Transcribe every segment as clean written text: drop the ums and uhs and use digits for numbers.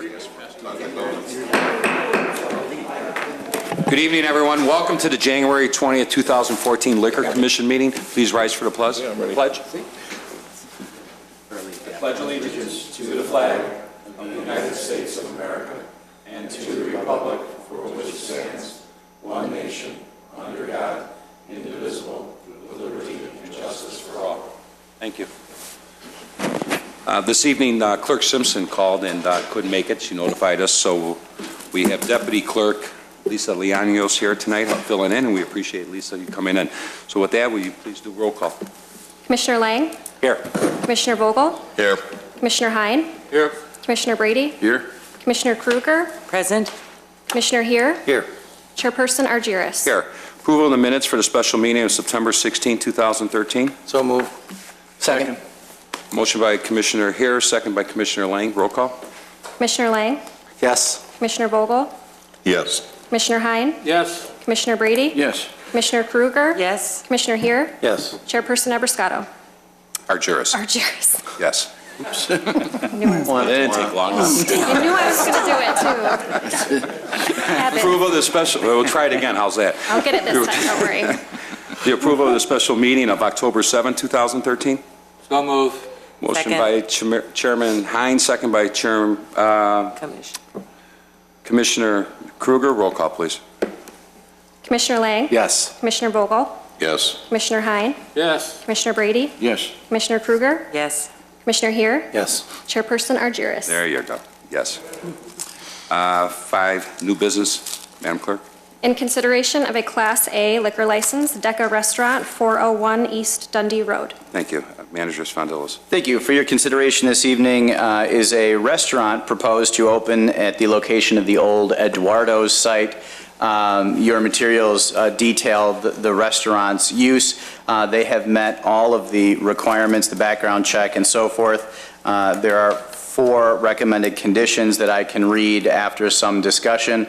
Good evening, everyone. Welcome to the January 20th, 2014 Liquor Commission meeting. Please rise for the pledge. Pledge. I pledge allegiance to the flag of the United States of America and to the republic for which it stands, one nation, under God, indivisible, with liberty and justice for all. Thank you. This evening, Clerk Simpson called and couldn't make it. She notified us, so we have Deputy Clerk Lisa Leonios here tonight filling in, and we appreciate, Lisa, you coming in. So with that, will you please do roll call? Commissioner Lang? Here. Commissioner Vogel? Here. Commissioner Hein? Here. Commissioner Brady? Here. Commissioner Kruger? Present. Commissioner Heer? Here. Chairperson Argyris? Here. Approval of the minutes for the special meeting of September 16, 2013. So move. Second. Motion by Commissioner Heer, second by Commissioner Lang. Roll call. Commissioner Lang? Yes. Commissioner Vogel? Yes. Commissioner Hein? Yes. Commissioner Brady? Yes. Commissioner Kruger? Yes. Commissioner Heer? Yes. Chairperson Ebruscato? Argyris. Argyris. Yes. I knew I was That didn't take long. I knew I was going to do it, too. Habit. Approval of the special, we'll try it again. How's that? I'll get it this time, don't worry. The approval of the special meeting of October 7, 2013. So move. Motion Second. by Chairman Hines, second by Commissioner Kruger. Roll call, please. Commissioner Lang? Yes. Commissioner Vogel? Yes. Commissioner Hein? Yes. Commissioner Brady? Yes. Commissioner Kruger? Yes. Commissioner Heer? Yes. Chairperson Argyris? There you go. Yes. 5, new business. Madam Clerk. In consideration of a Class A liquor license, Decca Restaurant, 401 East Dundee Road. Thank you. Manager Sfondilis. Thank you. For your consideration this evening is a restaurant proposed to open at the location of the old Eduardo's site. Your materials detail the restaurant's use. They have met all of the requirements, the background check and so forth. There are 4 recommended conditions that I can read after some discussion.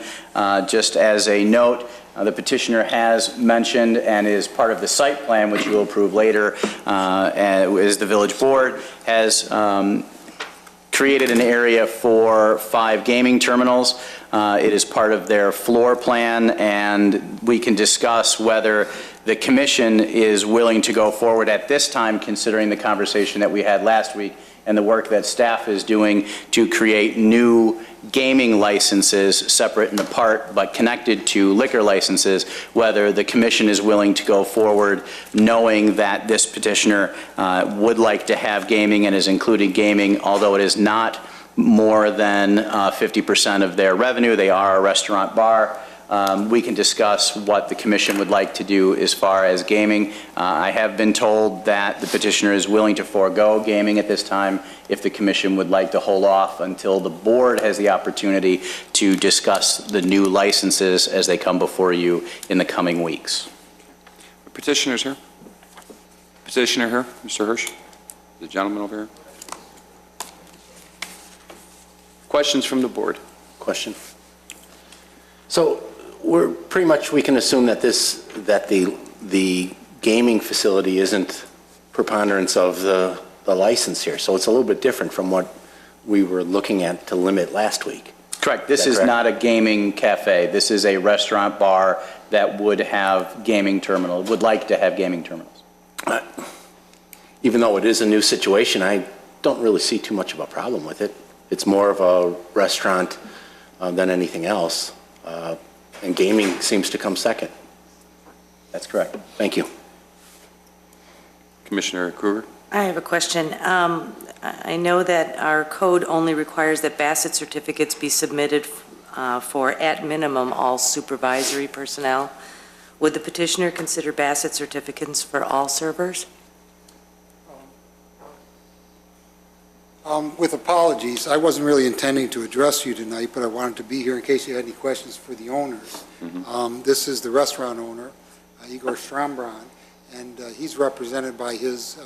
Just as a note, the petitioner has mentioned and is part of the site plan, which you will approve later, as the village board has created an area for 5 gaming terminals. It is part of their floor plan, and we can discuss whether the commission is willing to go forward at this time, considering the conversation that we had last week and the work that staff is doing to create new gaming licenses separate and apart but connected to liquor licenses, whether the commission is willing to go forward knowing that this petitioner would like to have gaming and is including gaming, although it is not more than 50% of their revenue. They are a restaurant bar. We can discuss what the commission would like to do as far as gaming. I have been told that the petitioner is willing to forego gaming at this time if the commission would like to hold off until the board has the opportunity to discuss the new licenses as they come before you in the coming weeks. Petitioner's here. Petitioner here, Mr. Hirsch. The gentleman over here. Questions from the board? Question. So we're pretty much, we can assume that the gaming facility isn't preponderance of the license here. So it's a little bit different from what we were looking at to limit last week. Correct. This is not a gaming cafe. This is a restaurant bar that would have gaming terminals, would like to have gaming terminals. Even though it is a new situation, I don't really see too much of a problem with it. It's more of a restaurant than anything else. And gaming seems to come second. That's correct. Thank you. Commissioner Kruger. I have a question. I know that our code only requires that Bassett certificates be submitted for, at minimum, all supervisory personnel. Would the petitioner consider Bassett certificates for all servers? With apologies, I wasn't really intending to address you tonight, but I wanted to be here in case you had any questions for the owners. This is the restaurant owner, Igor Strambron, and he's represented by his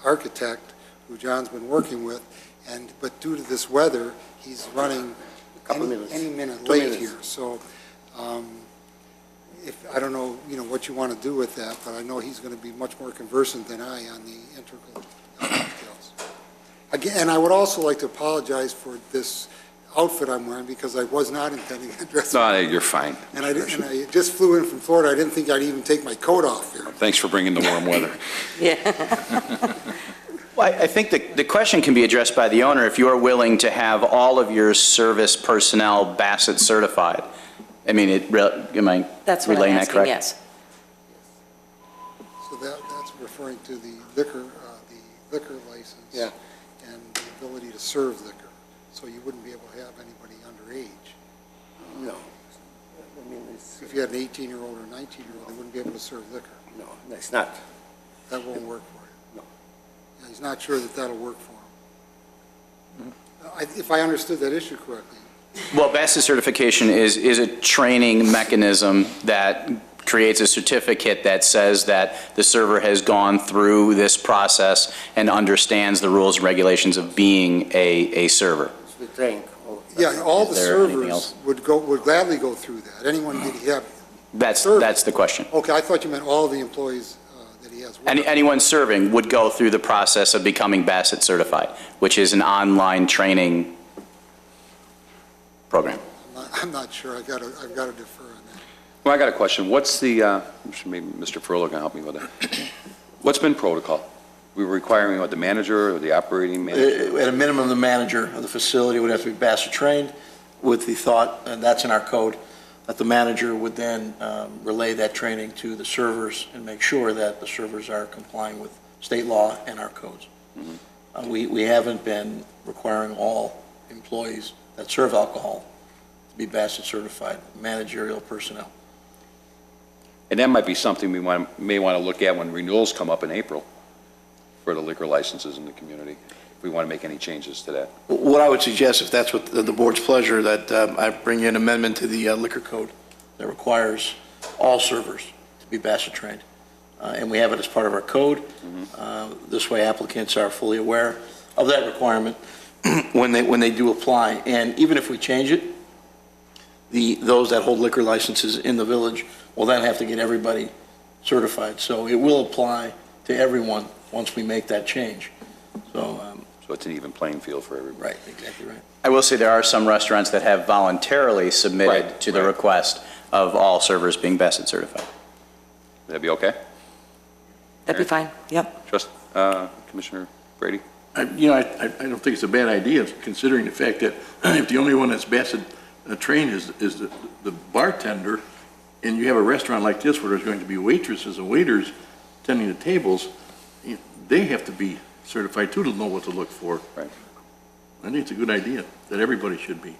architect, who John's been working with, but due to this weather, he's running any minute late here. So I don't know, what you want to do with that, but I know he's going to be much more conversant than I on the integral details. Again, and I would also like to apologize for this outfit I'm wearing, because I was not intending to dress. No, you're fine. And I just flew in from Florida. I didn't think I'd even take my coat off here. Thanks for bringing the warm weather. Well, I think the question can be addressed by the owner if you're willing to have all of your service personnel Bassett certified. I mean, am I That's what I'm relaying that asking, correct? yes. So that's referring to the liquor license. Yeah. And the ability to serve liquor. So you wouldn't be able to have anybody underage. No. I mean, If you had an 18-year-old or a 19-year-old, they wouldn't be able to serve liquor. no, that's not. That won't work for you. No. Yeah, he's not sure that that'll work for him. If I understood that issue correctly. Well, Bassett certification is a training mechanism that creates a certificate that says that the server has gone through this process and understands the rules and regulations of being a server. We drink. Yeah, all the Is there anything servers else? would gladly go through that. Anyone that he have. That's the question. Okay, I thought you meant all the employees that he has. Anyone serving would go through the process of becoming Bassett certified, which is an online training program. I'm not sure. I've got to defer on that. Well, I got a question. What's the, maybe Mr. Furlow can help me with it. What's been protocol? We were requiring what, the manager or the operating manager? At a minimum, the manager of the facility would have to be Bassett trained with the thought, and that's in our code, that the manager would then relay that training to the servers and make sure that the servers are complying with state law and our codes. We haven't been requiring all employees that serve alcohol to be Bassett certified, managerial personnel. And that might be something we may want to look at when renewals come up in April for the liquor licenses in the community, if we want to make any changes to that. What I would suggest, if that's what the board's pleasure, that I bring you an amendment to the liquor code that requires all servers to be Bassett trained. And we have it as part of our code. This way applicants are fully aware of that requirement when they do apply. And even if we change it, those that hold liquor licenses in the village will then have to get everybody certified. So it will apply to everyone once we make that change. So, So it's an even playing field for everybody. right, exactly right. I will say there are some restaurants that have voluntarily submitted Right, to the right. request of all servers being Bassett certified. Would that be okay? That'd be fine, yep. Commissioner Brady? I don't think it's a bad idea, considering the fact that if the only one that's Bassett trained is the bartender, and you have a restaurant like this where there's going to be waitresses and waiters tending the tables, they have to be certified too to know what to look for. Right. I think it's a good idea that everybody should be.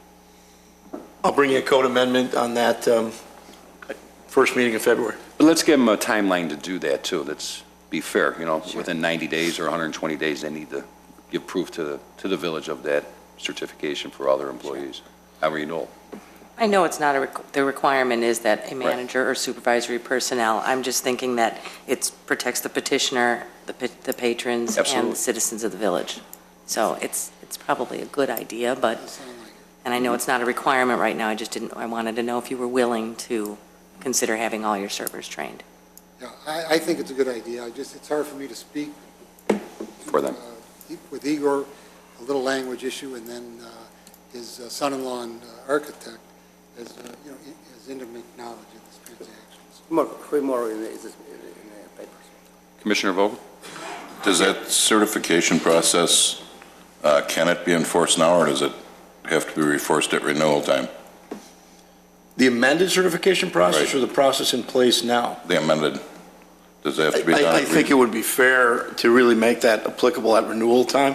I'll bring you a code amendment on that first meeting in February. But let's give them a timeline to do that too. Let's be fair, within 90 days or 120 days, they need to give proof to the village of that certification for all their employees. How renewal. I know it's not the requirement is that a manager or supervisory personnel. I'm just thinking that it protects the petitioner, the patrons, and Absolutely. the citizens of the village. So it's probably a good idea, but, and I know it's not a requirement right now, I wanted to know if you were willing to consider having all your servers trained. Yeah, I think it's a good idea. It's hard for me to speak For them. with Igor, a little language issue, and then his son-in-law and architect has intimate knowledge of this transaction. Three more in the papers. Commissioner Vogel? Does that certification process, can it be enforced now, or does it have to be enforced at renewal time? The amended certification process Right. or the process in place now? The amended, does that have to be done? I think it would be fair to really make that applicable at renewal time.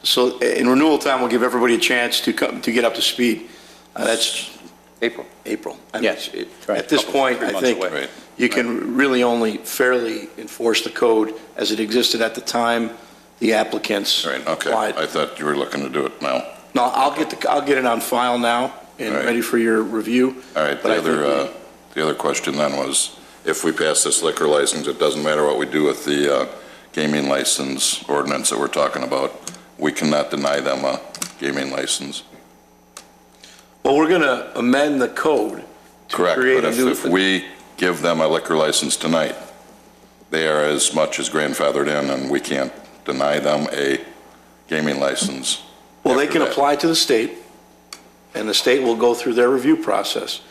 So in renewal time, we'll give everybody a chance to get up to speed. That's April. April. I mean, Yes, right. At this point, 3 I months think away. Right. you can really only fairly enforce the code as it existed at the time the applicants Right, okay. applied. I thought you were looking to do it now. No, I'll get it on file now and All right. ready for your review. All right, But I think the other question then was, if we pass this liquor license, it doesn't matter what we do with the gaming license ordinance that we're talking about, we cannot deny them a gaming license. Well, we're going to amend the code to Correct, create but a new... if we give them a liquor license tonight, they are as much as grandfathered in, and we can't deny them a gaming license? Well, they after can that? apply to the state, and the state will go through their review process.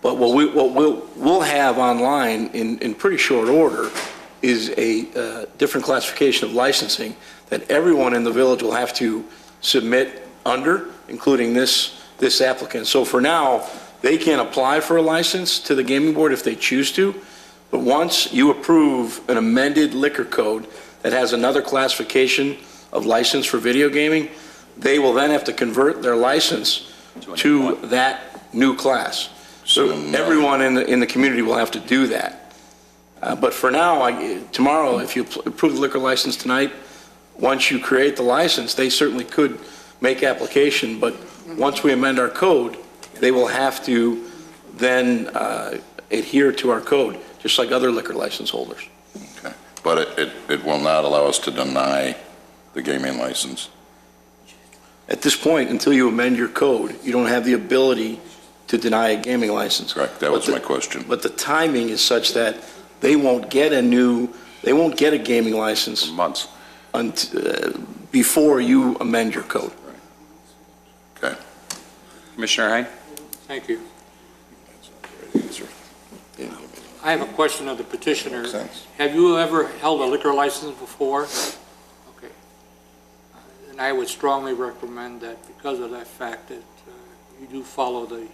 But what we'll have online in pretty short order is a different classification of licensing that everyone in the village will have to submit under, including this applicant. So for now, they can apply for a license to the gaming board if they choose to, but once you approve an amended liquor code that has another classification of license for video gaming, they will then have to convert their license to that new class. So everyone in the community will have to do that. But for now, tomorrow, if you approve the liquor license tonight, once you create the license, they certainly could make application, but once we amend our code, they will have to then adhere to our code, just like other liquor license holders. Okay. But it will not allow us to deny the gaming license? At this point, until you amend your code, you don't have the ability to deny a gaming license. Correct, that was my question. But the timing is such that they won't get a gaming license For months. before you amend your code. Okay. Commissioner Hein? Thank you. I have a question of the petitioner. Makes sense. Have you ever held a liquor license before? Okay. And I would strongly recommend that because of that fact that you do follow the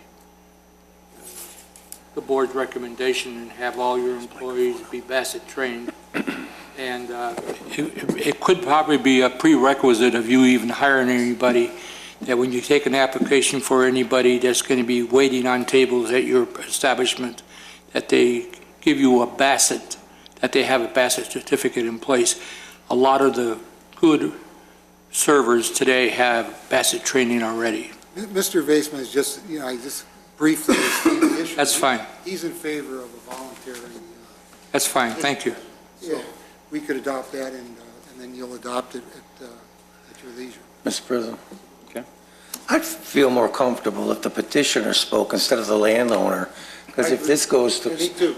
board's recommendation and have all your employees be Bassett trained. And it could probably be a prerequisite of you even hiring anybody, that when you take an application for anybody that's going to be waiting on tables at your establishment, that they give you a Bassett, that they have a Bassett certificate in place. A lot of the good servers today have Bassett training already. Mr. Vaisman is just, I just briefly explained the issue. That's fine. He's in favor of a voluntary. That's fine, thank you. Yeah, we could adopt that, and then you'll adopt it at your leisure. Mr. President? Okay. I'd feel more comfortable if the petitioner spoke instead of the landowner, because if this goes to... Me too.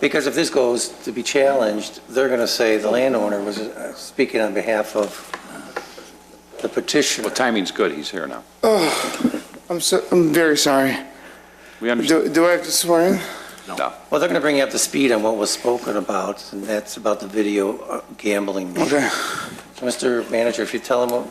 Because if this goes to be challenged, they're going to say the landowner was speaking on behalf of the petitioner. Well, timing's good, he's here now. I'm very sorry. We understand. Do I have to swear in? No. Well, they're going to bring you up to speed on what was spoken about, and that's about the video gambling. Okay. So, Mr. Manager, if you tell them what...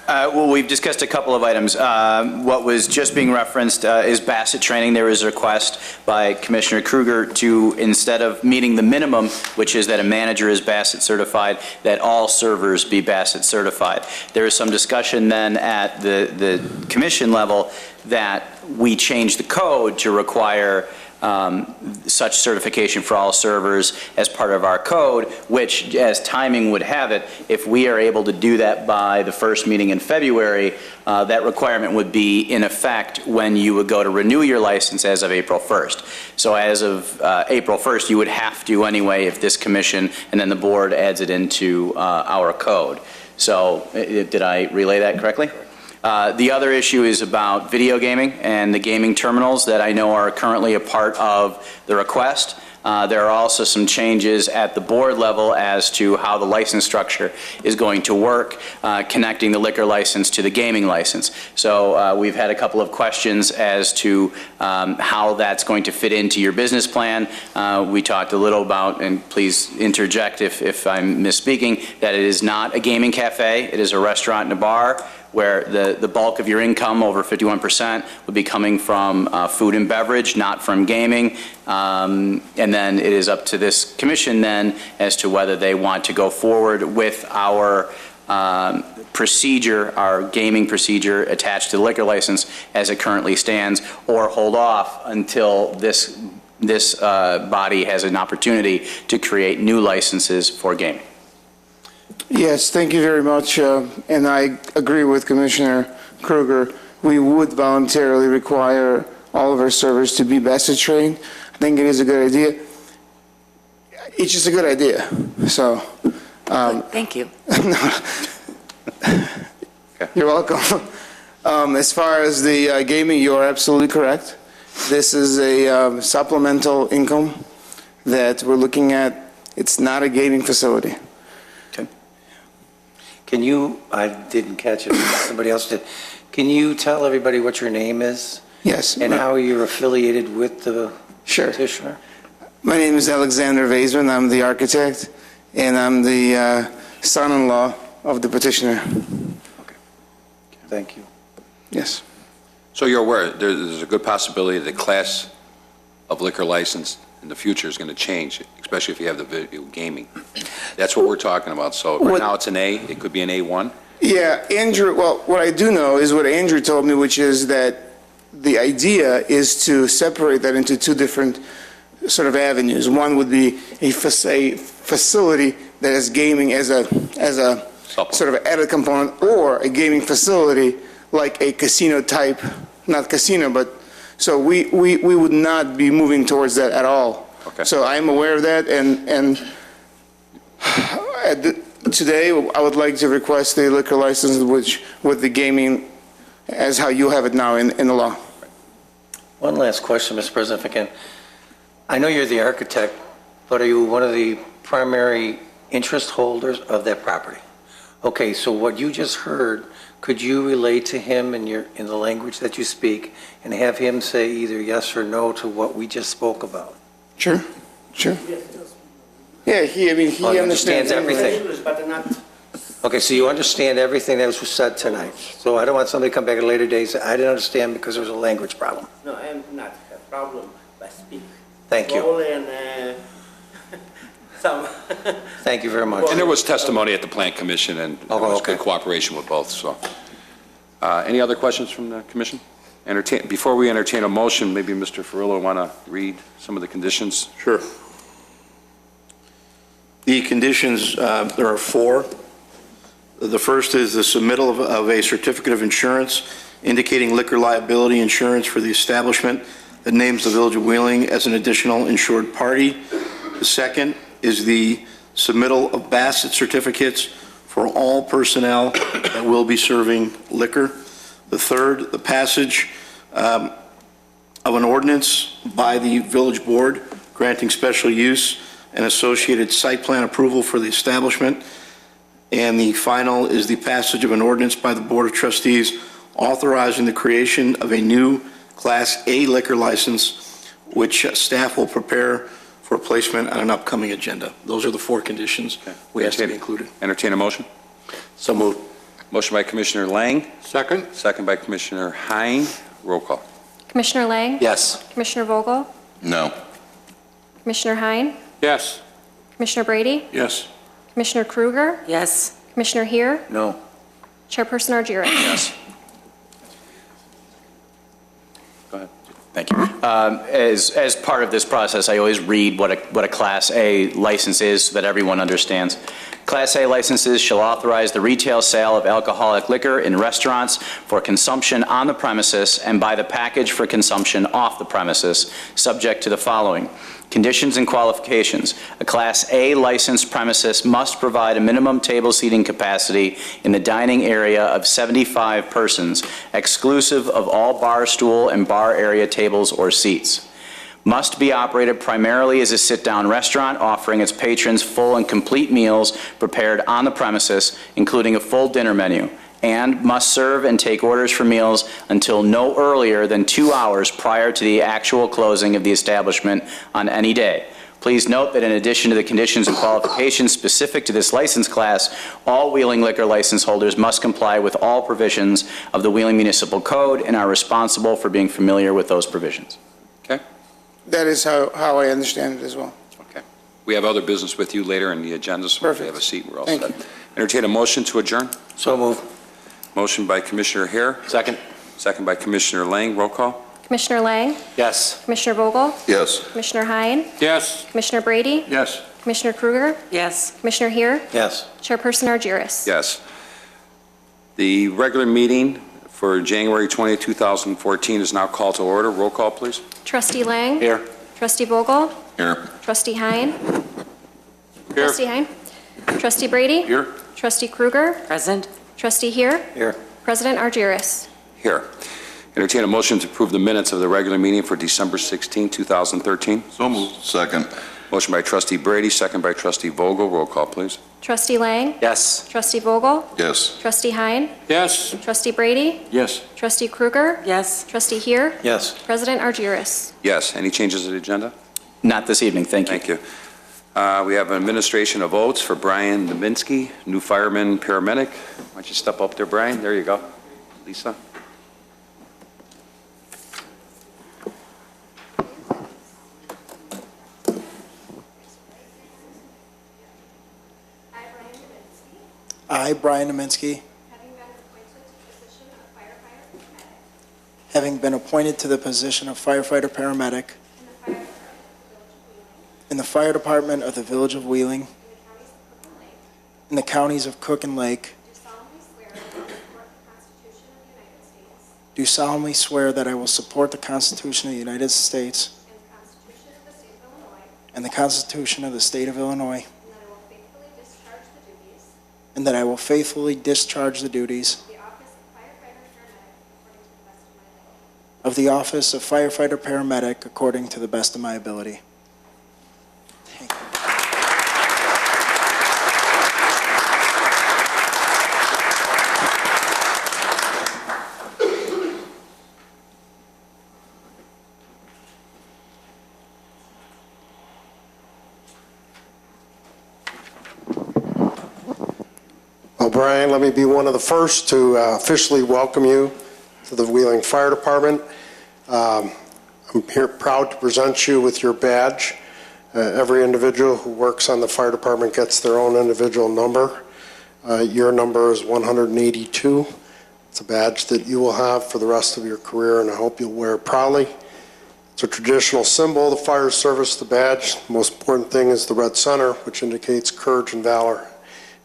Well, we've discussed a couple of items. What was just being referenced is Bassett training. There was a request by Commissioner Kruger to, instead of meeting the minimum, which is that a manager is Bassett certified, that all servers be Bassett certified. There is some discussion then at the commission level that we change the code to require such certification for all servers as part of our code, which, as timing would have it, if we are able to do that by the first meeting in February, that requirement would be in effect when you would go to renew your license as of April 1st. So as of April 1st, you would have to anyway if this commission and then the board adds it into our code. So did I relay that correctly? The other issue is about video gaming and the gaming terminals that I know are currently a part of the request. There are also some changes at the board level as to how the license structure is going to work, connecting the liquor license to the gaming license. So we've had a couple of questions as to how that's going to fit into your business plan. We talked a little about, and please interject if I'm misspeaking, that it is not a gaming cafe. It is a restaurant and a bar, where the bulk of your income, over 51%, would be coming from food and beverage, not from gaming. And then it is up to this commission then as to whether they want to go forward with our procedure, our gaming procedure attached to the liquor license as it currently stands, or hold off until this body has an opportunity to create new licenses for gaming. Yes, thank you very much. And I agree with Commissioner Kruger. We would voluntarily require all of our servers to be Bassett trained. I think it is a good idea. It's just a good idea. So, Thank you. You're welcome. As far as the gaming, you are absolutely correct. This is a supplemental income that we're looking at. It's not a gaming facility. Can you, I didn't catch it, somebody else did. Can you tell everybody what your name is Yes. and how you're affiliated with the Sure. petitioner? My name is Alexander Vaisman. I'm the architect, and I'm the son-in-law of the petitioner. Thank you. Yes. So you're aware, there's a good possibility that the class of liquor license in the future is going to change, especially if you have the video gaming. That's what we're talking about. So right What- now it's an A, it could be an A1. Yeah, Andrew, well, what I do know is what Andrew told me, which is that the idea is to separate that into two different sort of avenues. One would be a facility that has gaming as a Supplement. sort of added component, or a gaming facility like a casino type, not casino, but, so we would not be moving towards that at all. Okay. So I'm aware of that, and today, I would like to request a liquor license which, with the gaming as how you have it now in the law. One last question, Mr. President, if I can. I know you're the architect, but are you one of the primary interest holders of that property? Okay, so what you just heard, could you relate to him in the language that you speak and have him say either yes or no to what we just spoke about? Sure, sure. Yeah, he He understands everything. Okay, so you understand everything that was said tonight. So I don't want somebody to come back at a later date and say, I didn't understand because there was a language problem. No, I'm not a problem, but speak Thank you. slowly and some. Thank you very much. And there was testimony at the Plant Commission, and there was good cooperation with both, so. Any other questions from the commission? Before we entertain a motion, maybe Mr. Ferrillo want to read some of the conditions? Sure. The conditions, there are 4. The first is the submittal of a certificate of insurance indicating liquor liability insurance for the establishment that names the Village of Wheeling as an additional insured party. The second is the submittal of Bassett certificates for all personnel that will be serving liquor. The third, the passage of an ordinance by the Village Board granting special use and associated site plan approval for the establishment. And the final is the passage of an ordinance by the Board of Trustees authorizing the creation of a new Class A liquor license, which staff will prepare for placement on an upcoming agenda. Those are the 4 conditions we ask to be included. Entertain a motion? So moved. Motion by Commissioner Lang, Second? second by Commissioner Hein. Roll call. Commissioner Lang? Yes. Commissioner Vogel? No. Commissioner Hein? Yes. Commissioner Brady? Yes. Commissioner Kruger? Yes. Commissioner Heer? No. Chairperson Argyris? Yes. Go ahead. Thank you. As part of this process, I always read what a Class A license is so that everyone understands. Class A licenses shall authorize the retail sale of alcoholic liquor in restaurants for consumption on the premises and by the package for consumption off the premises, subject to the following. Conditions and qualifications. A Class A licensed premises must provide a minimum table seating capacity in the dining area of 75 persons, exclusive of all bar stool and bar area tables or seats. Must be operated primarily as a sit-down restaurant, offering its patrons full and complete meals prepared on the premises, including a full dinner menu, and must serve and take orders for meals until no earlier than 2 hours prior to the actual closing of the establishment on any day. Please note that in addition to the conditions and qualifications specific to this license class, all Wheeling liquor license holders must comply with all provisions of the Wheeling Municipal Code and are responsible for being familiar with those provisions. Okay? That is how I understand it as well. Okay. We have other business with you later in the agenda, so if Perfect. you have a seat, we're all Thank set. you. Entertain a motion to adjourn. So moved. Motion by Commissioner Hare. Second. Second by Commissioner Lang. Roll call. Commissioner Lang? Yes. Commissioner Vogel? Yes. Commissioner Hein? Yes. Commissioner Brady? Yes. Commissioner Kruger? Yes. Commissioner Heer? Yes. Chairperson Argyris? Yes. The regular meeting for January 20, 2014 is now called to order. Roll call, please. Trustee Lang? Here. Trustee Vogel? Here. Trustee Hein? Here. Trustee Hein? Trustee Brady? Here. Trustee Kruger? Present? Trustee Heer? Here. President Argyris? Here. Entertain a motion to approve the minutes of the regular meeting for December 16, 2013. So moved. Second. Motion by trustee Brady, second by trustee Vogel. Roll call, please. Trustee Lang? Yes. Trustee Vogel? Yes. Trustee Hein? Yes. Trustee Brady? Yes. Trustee Krueger? Yes. Trustee Heer? Yes. President Argyris? Yes. Any changes to the agenda? Not this evening, thank you. Thank you. We have an administration of oaths for Brian Naminsky, new fireman paramedic. Why don't you step up there, Brian? There you go. Lisa? I, Brian Naminsky, having been appointed to the position of firefighter paramedic in the fire department of the Village of Wheeling, in the counties of Cook and Lake, do solemnly swear that I will support the Constitution of the United States and the Constitution of the State of Illinois, and that I will faithfully discharge the duties of the office of firefighter paramedic according to the best of my ability. Thank you. Well, Brian, let me be one of the first to officially welcome you to the Wheeling Fire Department. I'm here proud to present you with your badge. Every individual who works on the fire department gets their own individual number. Your number is 182. It's a badge that you will have for the rest of your career, and I hope you'll wear it proudly. It's a traditional symbol of the fire service, the badge. The most important thing is the red center, which indicates courage and valor.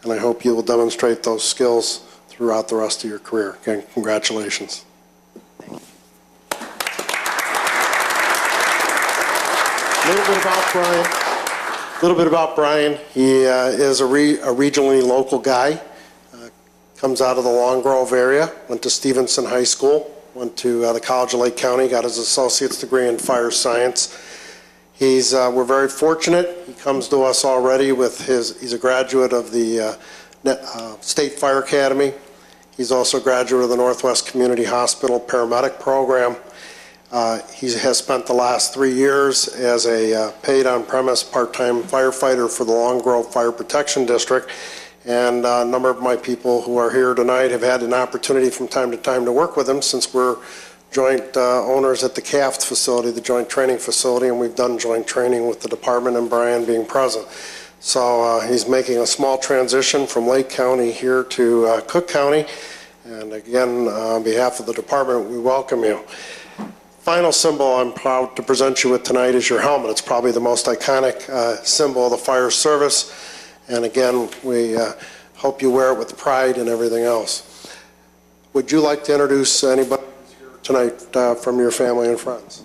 And I hope you will demonstrate those skills throughout the rest of your career. Again, congratulations. A little bit about Brian. He is a regionally local guy. Comes out of the Long Grove area. Went to Stevenson High School. Went to the College of Lake County. Got his associate's degree in fire science. We're very fortunate. He comes to us already with he's a graduate of the State Fire Academy. He's also a graduate of the Northwest Community Hospital paramedic program. He has spent the last 3 years as a paid on-premise part-time firefighter for the Long Grove Fire Protection District. And a number of my people who are here tonight have had an opportunity from time to time to work with him since we're joint owners at the CAFT facility, the joint training facility, and we've done joint training with the department and Brian being present. So he's making a small transition from Lake County here to Cook County. And again, on behalf of the department, we welcome you. Final symbol I'm proud to present you with tonight is your helmet. It's probably the most iconic symbol of the fire service. And again, we hope you wear it with pride and everything else. Would you like to introduce anybody tonight from your family and friends?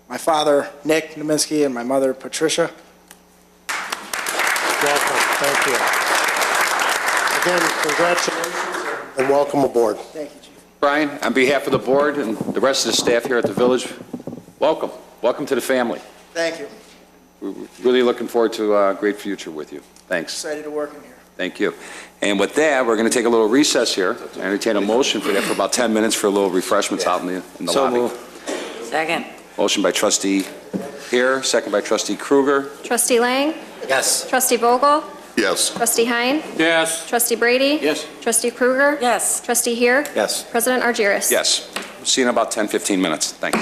My father, Nick Naminsky, and my mother, Patricia. Welcome. Thank you. Again, congratulations and welcome aboard. Thank you, Chief. Brian, on behalf of the board and the rest of the staff here at the village, welcome. Welcome to the family. Thank you. We're really looking forward to a great future with you. Thanks. Excited to work in here. Thank you. And with that, we're going to take a little recess here. I entertain a motion for that for about 10 minutes for a little refreshments out in the So lobby. moved. Second. Motion by trustee Heer, second by trustee Krueger. Trustee Lang? Yes. Trustee Vogel? Yes. Trustee Hein? Yes. Trustee Brady? Yes. Trustee Krueger? Yes. Trustee Heer? Yes. President Argyris? Yes. See you in about 10, 15 minutes. Thanks.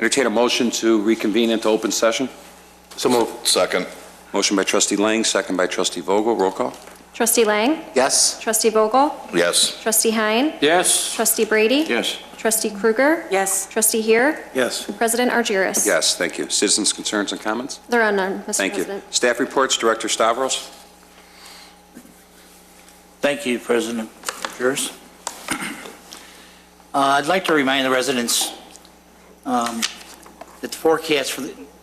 Entertain a motion to reconvene into open session. So moved. Second. Motion by trustee Lang, second by trustee Vogel. Roll call. Trustee Lang? Yes? Trustee Vogel? Yes. Trustee Hein? Yes. Trustee Brady? Yes. Trustee Krueger? Yes. Trustee Here? Yes. President Argyris? Yes, thank you. Citizens' concerns and comments? There are none, Mr. Thank you. President. Staff reports, Director Stavros. Thank you, President Jers. I'd like to remind the residents that the forecast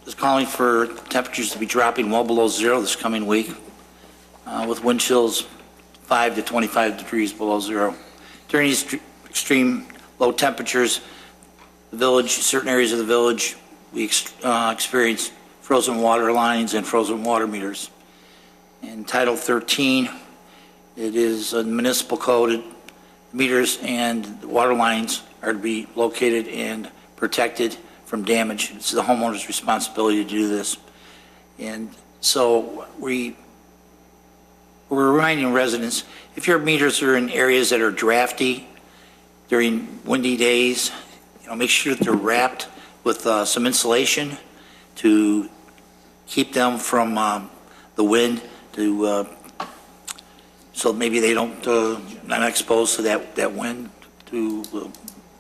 is calling for temperatures to be dropping well below zero this coming week, with wind chills 5 to 25 degrees below zero. During these extreme low temperatures, the village, certain areas of the village, we experience frozen water lines and frozen water meters. In Title 13, it is a municipal code. Meters and water lines are to be located and protected from damage. It's the homeowner's responsibility to do this. And so we're reminding residents, if your meters are in areas that are drafty during windy days, make sure that they're wrapped with some insulation to keep them from the wind, so maybe they don't not exposed to that wind, to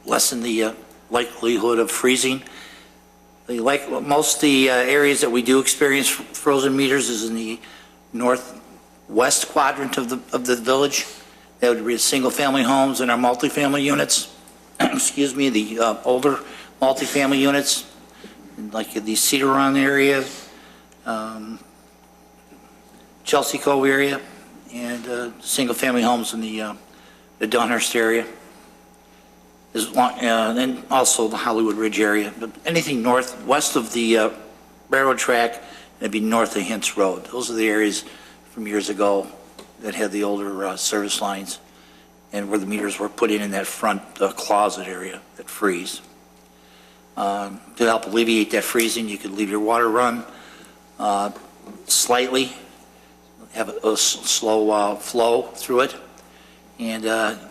lessen the likelihood of freezing. Most of the areas that we do experience frozen meters is in the northwest quadrant of the village. That would be single-family homes and our multifamily units. Excuse me, the older multifamily units, like the Cedar Run area, Chelsea Cove area, and single-family homes in the Dunhurst area, and also the Hollywood Ridge area. But anything northwest of the railroad track, it'd be north of Hintz Road. Those are the areas from years ago that had the older service lines, and where the meters were put in that front closet area that freeze. To help alleviate that freezing, you could leave your water run slightly, have a slow flow through it, and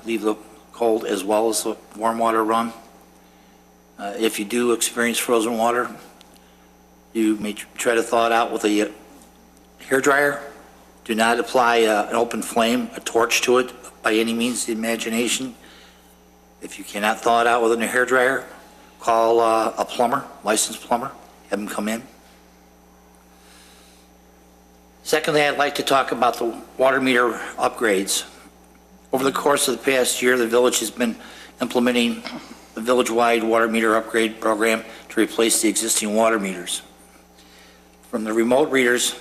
leave the cold as well as the warm water run. If you do experience frozen water, you may try to thaw it out with a hairdryer. Do not apply an open flame, a torch to it by any means of the imagination. If you cannot thaw it out with a hairdryer, call a plumber, licensed plumber, have them come in. Secondly, I'd like to talk about the water meter upgrades. Over the course of the past year, the village has been implementing the village-wide water meter upgrade program to replace the existing water meters. From the remote readers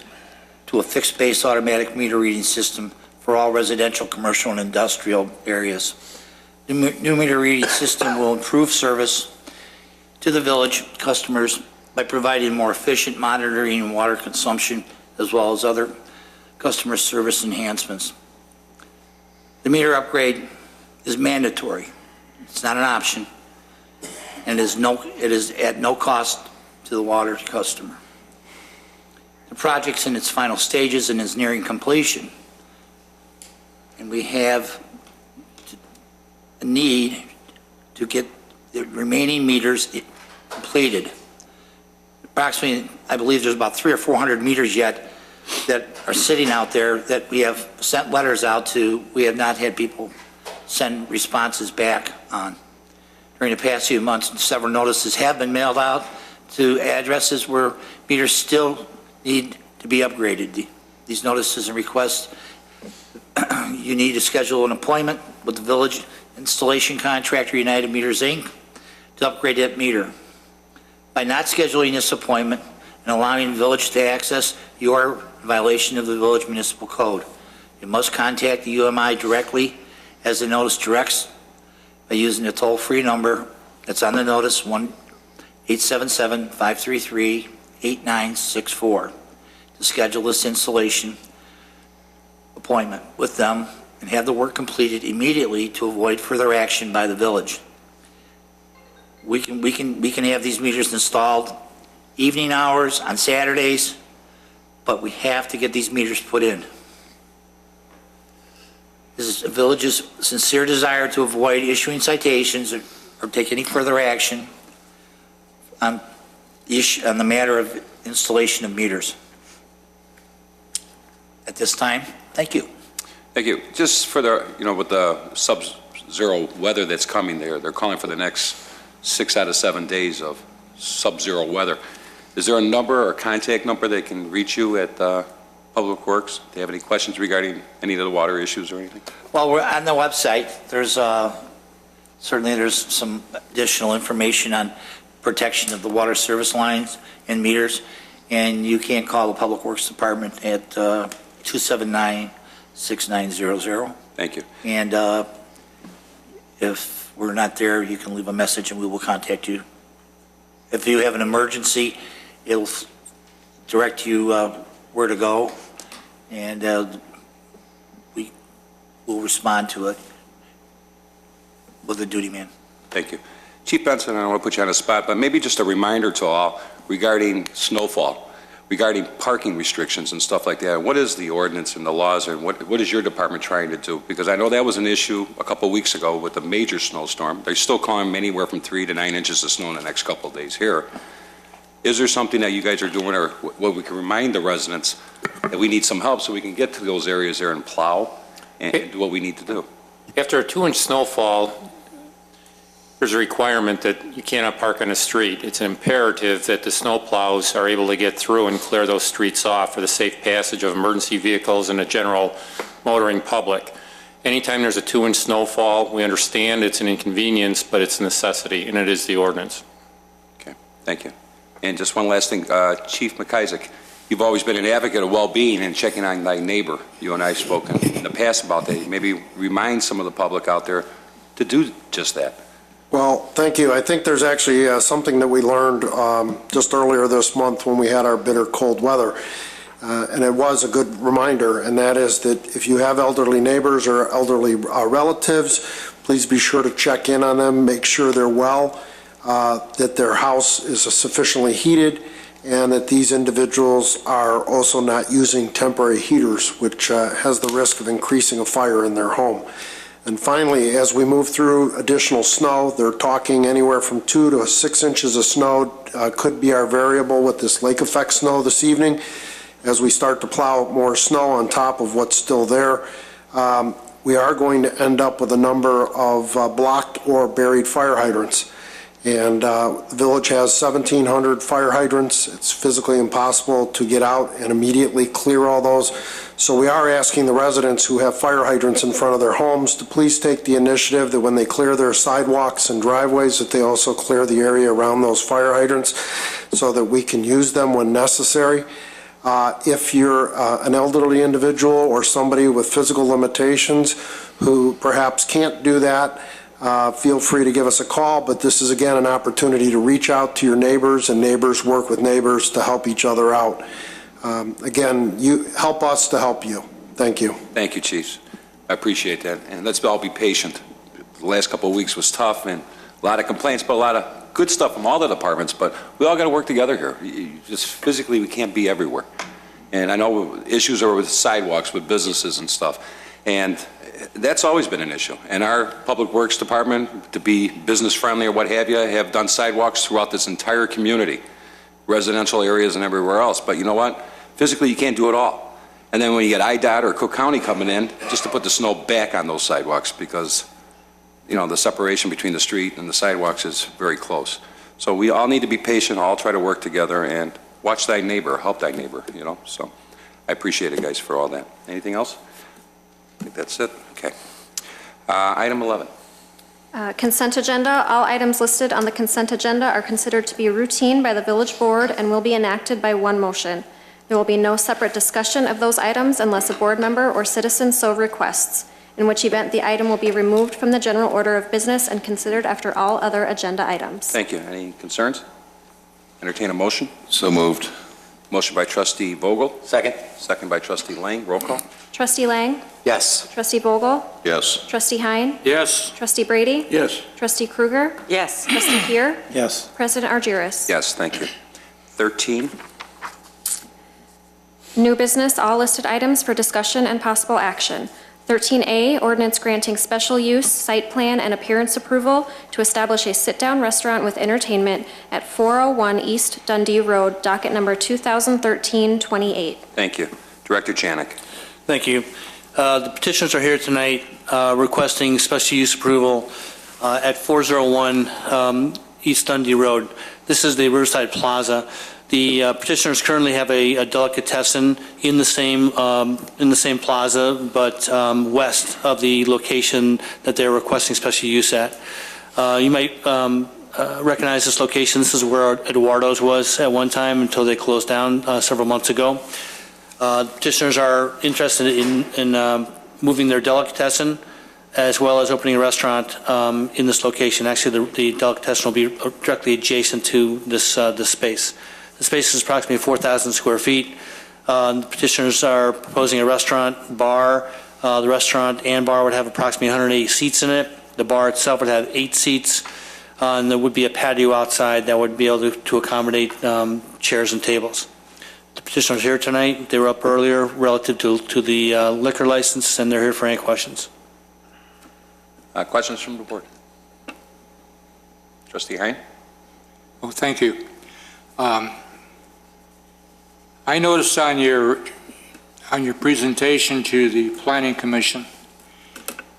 to a fixed-base automatic meter reading system for all residential, commercial, and industrial areas. The new meter reading system will improve service to the village customers by providing more efficient monitoring and water consumption, as well as other customer service enhancements. The meter upgrade is mandatory. It's not an option, and it is at no cost to the water customer. The project's in its final stages and is nearing completion, and we have a need to get the remaining meters completed. Approximately, I believe there's about 300 or 400 meters yet that are sitting out there that we have sent letters out to. We have not had people send responses back on. During the past few months, several notices have been mailed out to addresses where meters still need to be upgraded. These notices and requests, you need to schedule an appointment with the village installation contractor, United Meters, Inc., to upgrade that meter. By not scheduling this appointment and allowing the village to access, you are in violation of the village municipal code. You must contact the UMI directly, as the notice directs, by using the toll-free number that's on the notice, 1-877-533-8964, to schedule this installation appointment with them and have the work completed immediately to avoid further action by the village. We can have these meters installed evening hours on Saturdays, but we have to get these meters put in. This is the village's sincere desire to avoid issuing citations or take any further action on the matter of installation of meters. At this time, thank you. Thank you. Just for the, with the sub-zero weather that's coming there, they're calling for the next 6 out of 7 days of sub-zero weather. Is there a number or contact number they can reach you at Public Works? Do you have any questions regarding any of the water issues or anything? Well, we're on the website. There's certainly there's some additional information on protection of the water service lines and meters, and you can call the Public Works Department at 279-6900. Thank you. And if we're not there, you can leave a message and we will contact you. If you have an emergency, it'll direct you where to go, and we will respond to it with a duty man. Thank you. Chief Benson, I don't want to put you on the spot, but maybe just a reminder to all regarding snowfall, regarding parking restrictions and stuff like that. What is the ordinance and the laws, and what is your department trying to do? Because I know that was an issue a couple of weeks ago with the major snowstorm. They're still calling anywhere from 3 to 9 inches of snow in the next couple of days here. Is there something that you guys are doing, or what we can remind the residents that we need some help so we can get to those areas there and plow and do what we need to do? After a 2-inch snowfall, there's a requirement that you cannot park on the street. It's an imperative that the snow plows are able to get through and clear those streets off for the safe passage of emergency vehicles and the general motoring public. Anytime there's a 2-inch snowfall, we understand it's an inconvenience, but it's a necessity, and it is the ordinance. Okay, thank you. And just one last thing, Chief McIsaac, you've always been an advocate of well-being and checking on thy neighbor. You and I have spoken in the past about that. Maybe remind some of the public out there to do just that. Well, thank you. I think there's actually something that we learned just earlier this month when we had our bitter cold weather. And it was a good reminder, and that is that if you have elderly neighbors or elderly relatives, please be sure to check in on them, make sure they're well, that their house is sufficiently heated, and that these individuals are also not using temporary heaters, which has the risk of increasing a fire in their home. And finally, as we move through additional snow, they're talking anywhere from 2 to 6 inches of snow could be our variable with this lake effect snow this evening. As we start to plow more snow on top of what's still there, we are going to end up with a number of blocked or buried fire hydrants. And the village has 1,700 fire hydrants. It's physically impossible to get out and immediately clear all those. So we are asking the residents who have fire hydrants in front of their homes to please take the initiative that when they clear their sidewalks and driveways, that they also clear the area around those fire hydrants so that we can use them when necessary. If you're an elderly individual or somebody with physical limitations who perhaps can't do that, feel free to give us a call, but this is again an opportunity to reach out to your neighbors, and neighbors work with neighbors to help each other out. Again, you help us to help you. Thank you. Thank you, Chiefs. I appreciate that. And let's all be patient. The last couple of weeks was tough, and a lot of complaints, but a lot of good stuff from all the departments, but we all got to work together here. Just physically, we can't be everywhere. And I know issues are with sidewalks, with businesses and stuff, and that's always been an issue. And our Public Works Department, to be business-friendly or what have you, have done sidewalks throughout this entire community, residential areas and everywhere else. But you know what? Physically, you can't do it all. And then when you get IDOT or Cook County coming in, just to put the snow back on those sidewalks, because the separation between the street and the sidewalks is very close. So we all need to be patient, all try to work together and watch thy neighbor, help thy neighbor, So I appreciate it, guys, for all that. Anything else? I think that's it. Okay. Item 11. Consent agenda. All items listed on the consent agenda are considered to be routine by the village board and will be enacted by one motion. There will be no separate discussion of those items unless a board member or citizen so requests, in which event the item will be removed from the general order of business and considered after all other agenda items. Thank you. Any concerns? Entertain a motion? So moved. Motion by Trustee Vogel. Second. Second by Trustee Lang. Roll call. Trustee Lang? Yes. Trustee Vogel? Yes. Trustee Hein? Yes. Trustee Brady? Yes. Trustee Krueger? Yes. Trustee Peer? Yes. President Argyris? Yes, thank you. 13. New business, all listed items for discussion and possible action. 13A, ordinance granting special use, site plan, and appearance approval to establish a sit-down restaurant with entertainment at 401 East Dundee Road, docket number 2013-28. Thank you. Director Janik. Thank you. The petitioners are here tonight requesting special use approval at 401 East Dundee Road. This is the Riverside Plaza. The petitioners currently have a delicatessen in the same plaza, but west of the location that they're requesting special use at. You might recognize this location. This is where Eduardo's was at one time until they closed down several months ago. Petitioners are interested in moving their delicatessen as well as opening a restaurant in this location. Actually, the delicatessen will be directly adjacent to this space. The space is approximately 4,000 square feet. The petitioners are proposing a restaurant, bar. The restaurant and bar would have approximately 180 seats in it. The bar itself would have 8 seats. And there would be a patio outside that would be able to accommodate chairs and tables. The petitioners here tonight. They were up earlier relative to the liquor license, and they're here for any questions. Questions from the board? Trustee Hein? Oh, thank you. I noticed on your presentation to the Planning Commission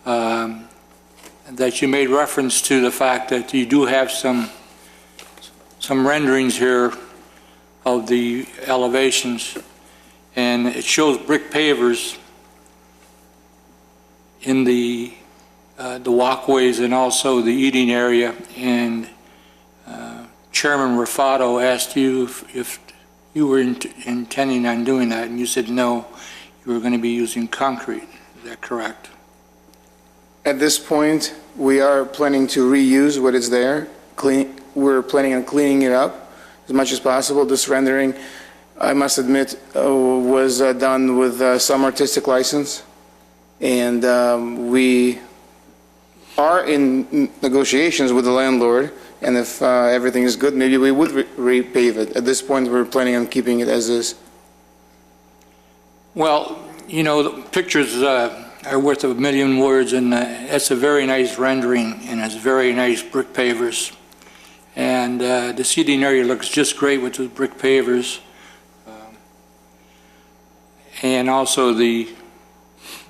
that you made reference to the fact that you do have some renderings here of the elevations, and it shows brick pavers in the walkways and also the eating area. And Chairman Rufato asked you if you were intending on doing that, and you said no, you were going to be using concrete. Is that correct? At this point, we are planning to reuse what is there. We're planning on cleaning it up as much as possible. This rendering, I must admit, was done with some artistic license, and we are in negotiations with the landlord, and if everything is good, maybe we would repave it. At this point, we're planning on keeping it as is. Well, you know, the pictures are worth a million words, and it's a very nice rendering, and it's very nice brick pavers. And the seating area looks just great with the brick pavers. And also the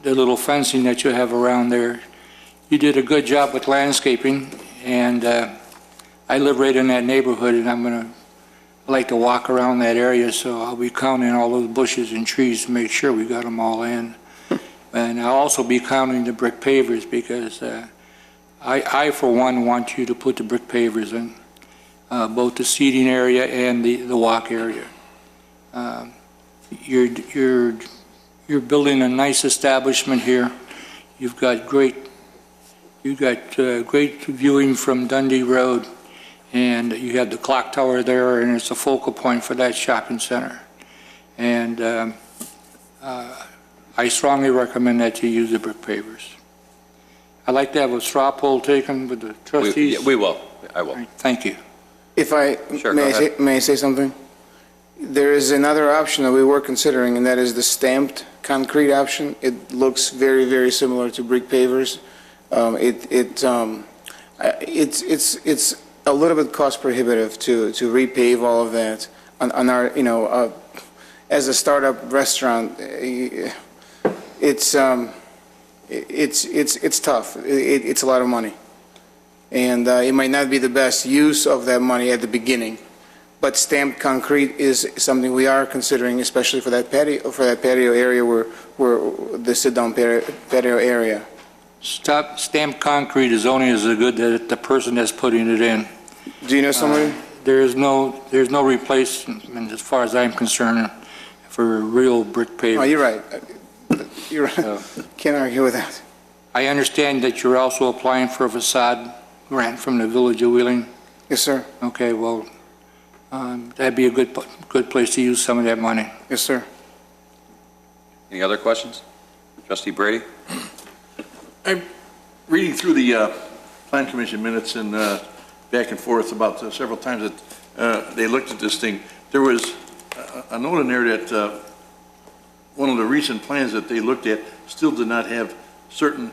little fencing that you have around there. You did a good job with landscaping, and I live right in that neighborhood, and I like to walk around that area, so I'll be counting all those bushes and trees to make sure we got them all in. And I'll also be counting the brick pavers, because I for one, want you to put the brick pavers in, both the seating area and the walk area. You're building a nice establishment here. You've got great viewing from Dundee Road, and you have the clock tower there, and it's a focal point for that shopping center. And I strongly recommend that you use the brick pavers. I'd like to have a straw poll taken with the trustees. We will. I will. Right, thank you. If I Sure, may I say something? There is another option that we were considering, and that is the stamped concrete option. It looks very, very similar to brick pavers. It's a little bit cost prohibitive to repave all of that on our, as a startup restaurant. It's tough. It's a lot of money, and it might not be the best use of that money at the beginning. But stamped concrete is something we are considering, especially for that patio area where the sit-down patio area. Stamped concrete is only as good as the person that's putting it in. Do you know somebody? There's no replacement, as far as I'm concerned, for a real brick paver. Oh, you're right. You're right. Can't argue with that. I understand that you're also applying for a facade grant from the Village of Wheeling. Yes, sir. Okay, well, that'd be a good place to use some of that money. Yes, sir. Any other questions? Trustee Brady? I'm reading through the Plan Commission minutes and back and forth about several times that they looked at this thing. There was a note in there that one of the recent plans that they looked at still did not have certain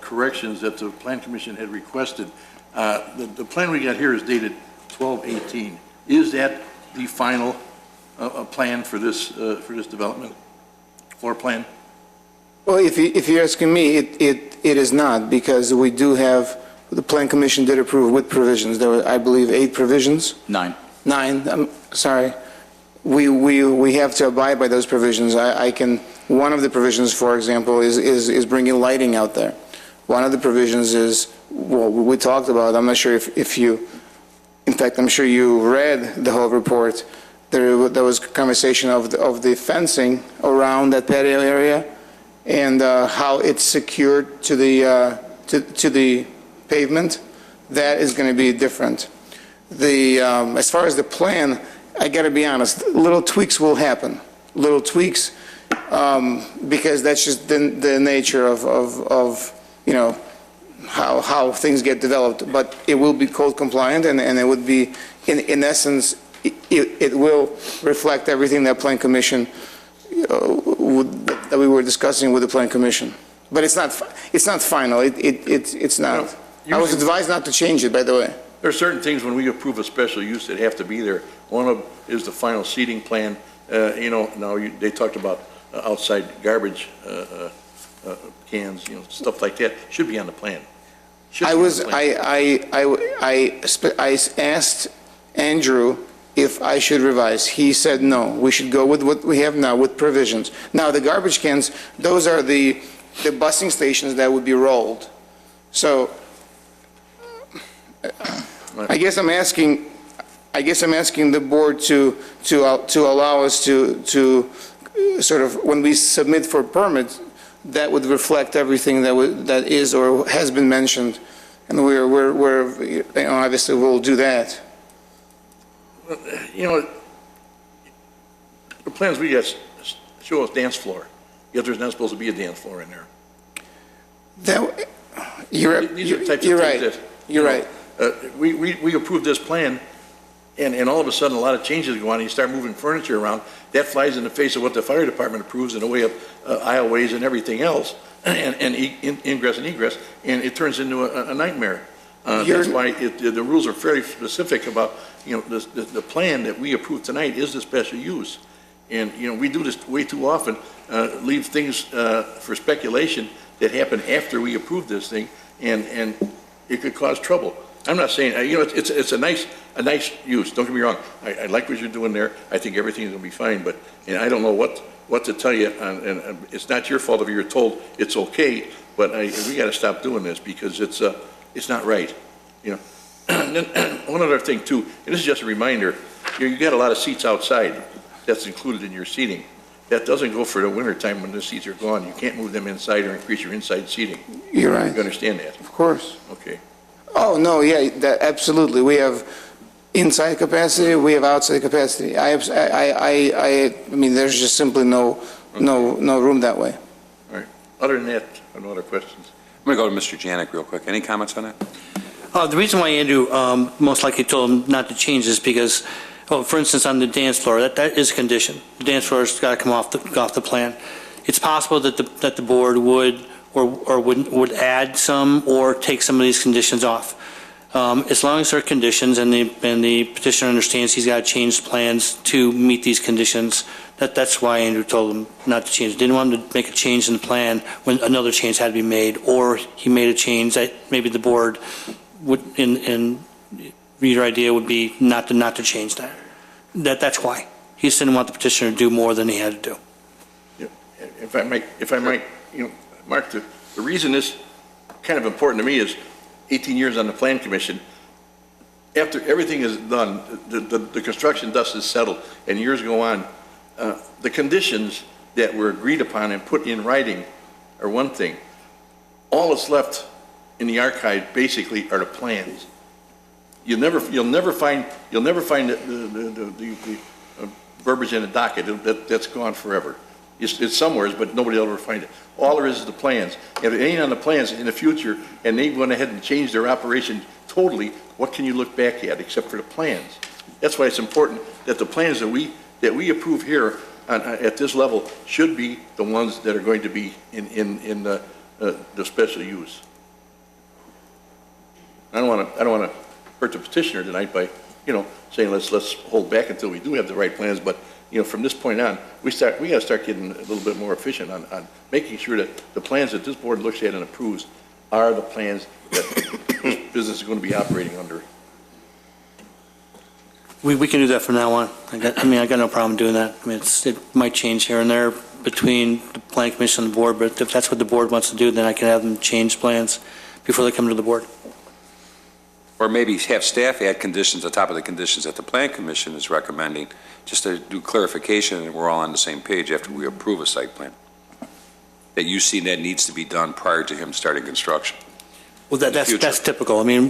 corrections that the Plan Commission had requested. The plan we got here is dated 12/18. Is that the final plan for this development? Floor plan? Well, if you're asking me, it is not, because we do have, the Plan Commission did approve with provisions. There were, I believe, 8 provisions? 9. 9, I'm sorry. We have to abide by those provisions. One of the provisions, for example, is bringing lighting out there. One of the provisions is, well, we talked about, I'm not sure if you, in fact, I'm sure you read the whole report. There was conversation of the fencing around that patio area and how it's secured to the pavement. That is going to be different. As far as the plan, I got to be honest, little tweaks will happen. Little tweaks, because that's just the nature of you know, how things get developed. But it will be code compliant, and it would be, in essence, it will reflect everything that Plan Commission that we were discussing with the Plan Commission. But it's not final. It's not. I was advised not to change it, by the way. There are certain things when we approve a special use that have to be there. One of is the final seating plan. You know, now they talked about outside garbage cans, you know, stuff like that should be on the plan. I asked Andrew if I should revise. He said no. We should go with what we have now with provisions. Now the garbage cans, those are the busing stations that would be rolled. So I guess I'm asking the board to allow us to sort of, when we submit for permits, that would reflect everything that is or has been mentioned, and we're you know, obviously we'll do that. You know, the plans we got show us dance floor, yet there's not supposed to be a dance floor in there. You're right. You're right. We approved this plan, and all of a sudden, a lot of changes go on, and you start moving furniture around. That flies in the face of what the fire department approves in the way of aisleways and everything else, and ingress and egress, and it turns into a nightmare. That's why the rules are fairly specific about, you know, the plan that we approved tonight is the special use. And, you know, we do this way too often, leave things for speculation that happen after we approve this thing, and it could cause trouble. I'm not saying, you know, it's a nice use. Don't get me wrong. I like what you're doing there. I think everything's going to be fine. But I don't know what to tell you. And it's not your fault if you're told it's okay. But we got to stop doing this because it's not right. You know. And then, one other thing too, and this is just a reminder. You got a lot of seats outside. That's included in your seating. That doesn't go for the winter time when the seats are gone. You can't move them inside or increase your inside seating. You're right. You understand that? Of course. Okay. Oh, no, yeah, absolutely. We have inside capacity, we have outside capacity. I mean, there's just simply no room that way. All right. Other than that, I have no other questions. I'm going to go to Mr. Janik real quick. Any comments on that? The reason why Andrew most likely told him not to change is because, for instance, on the dance floor, that is a condition. The dance floor's got to come off the plan. It's possible that the board would add some or take some of these conditions off. As long as there are conditions and the petitioner understands he's got to change plans to meet these conditions, that's why Andrew told him not to change. Didn't want him to make a change in the plan when another change had to be made, or he made a change that maybe the board would, in your idea would be not to change that. That's why. He just didn't want the petitioner to do more than he had to do. Yeah. If I might, you know, Mark, the reason this is kind of important to me is 18 years on the Plan Commission. After everything is done, the construction dust is settled, and years go on, the conditions that were agreed upon and put in writing are one thing. All that's left in the archive basically are the plans. You'll never find the verbiage in the docket. That's gone forever. It's somewhere, but nobody will ever find it. All there is the plans. If it ain't on the plans in the future, and they went ahead and changed their operation totally, what can you look back at except for the plans? That's why it's important that the plans that we approve here at this level should be the ones that are going to be in the special use. I don't want to hurt the petitioner tonight by, saying let's hold back until we do have the right plans, but, from this point on, we got to start getting a little bit more efficient on making sure that the plans that this board looks at and approves are the plans that this business is going to be operating under. We can do that from now on. I got no problem doing that. I mean, it might change here and there between the planning commission and the board, but if that's what the board wants to do, then I can have them change plans before they come to the board. Or maybe have staff add conditions on top of the conditions that the Plan Commission is recommending, just to do clarification, and we're all on the same page after we approve a site plan. That you see that needs to be done prior to him starting construction. Well, that's typical. I mean,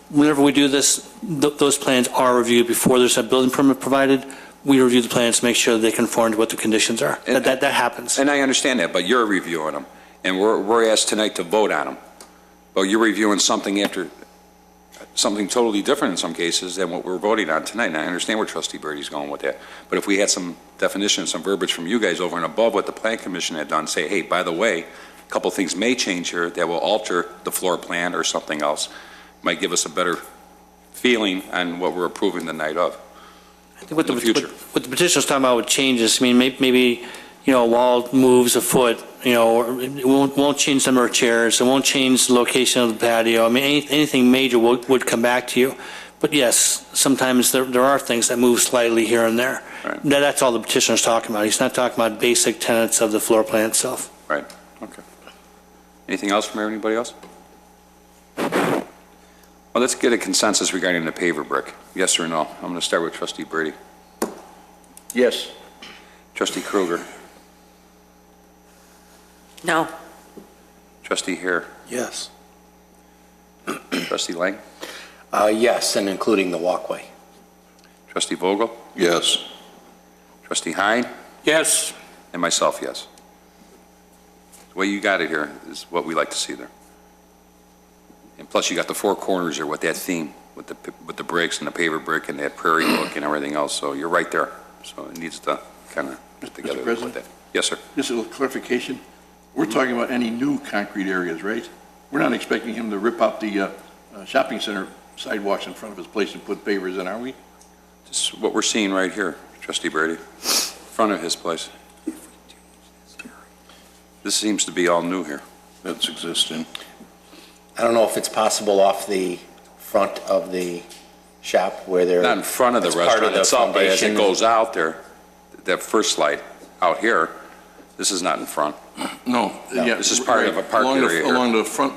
whenever we do this, those plans are reviewed before there's a building permit provided. We review the plans to make sure they conform to what the conditions are. That happens. And I understand that, but you're reviewing them, and we're asked tonight to vote on them. But you're reviewing something totally different in some cases than what we're voting on tonight. And I understand where Trustee Brady's going with that. But if we had some definition, some verbiage from you guys over and above what the Plan Commission had done, say, hey, by the way, a couple things may change here that will alter the floor plan or something else, might give us a better feeling on what we're approving the night of. I think what the petitioner's talking about with changes, I mean, maybe a wall moves a foot, or it won't change the number of chairs, it won't change the location of the patio. I mean, anything major would come back to you. But yes, sometimes there are things that move slightly here and there. Right. That's all the petitioner's talking about. He's not talking about basic tenets of the floor plan itself. Right, okay. Anything else from anybody else? Well, let's get a consensus regarding the paver brick. Yes or no? I'm going to start with Trustee Brady. Yes. Trustee Kruger. No. Trustee Hare. Yes. Trustee Lang. Yes, and including the walkway. Trustee Vogel. Yes. Trustee Hine. Yes. And myself, yes. The way you got it here is what we like to see there. And plus, you got the four corners here with that theme, with the bricks and the paver brick and that prairie look and everything else. So you're right there. So it needs to kind of get together with that. Yes, sir. Just a little clarification. We're talking about any new concrete areas, right? We're not expecting him to rip out the shopping center sidewalks in front of his place and put pavers in, are we? This is what we're seeing right here, Trustee Brady, front of his place. This seems to be all new here. That's existing. I don't know if it's possible off the front of the shop where they're... Not in front of the restaurant itself, but as it goes out there, that first slide out here, this is not in front. No. Yeah, this is part of a park area here. Along the front,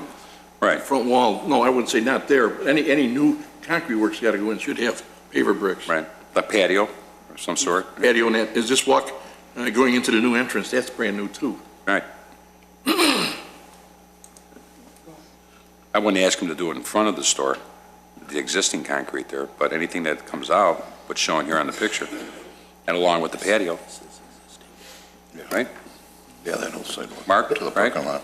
right. Front wall. No, I wouldn't say not there. But any new concrete work's got to go in, should have paver bricks. Right. A patio of some sort. Patio, and that is this walk going into the new entrance. That's brand new too. Right. I wouldn't ask him to do it in front of the store, the existing concrete there, but anything that comes out, what's shown here on the picture, and along with the patio. Right? Yeah, that whole sidewalk. Mark, to the parking lot.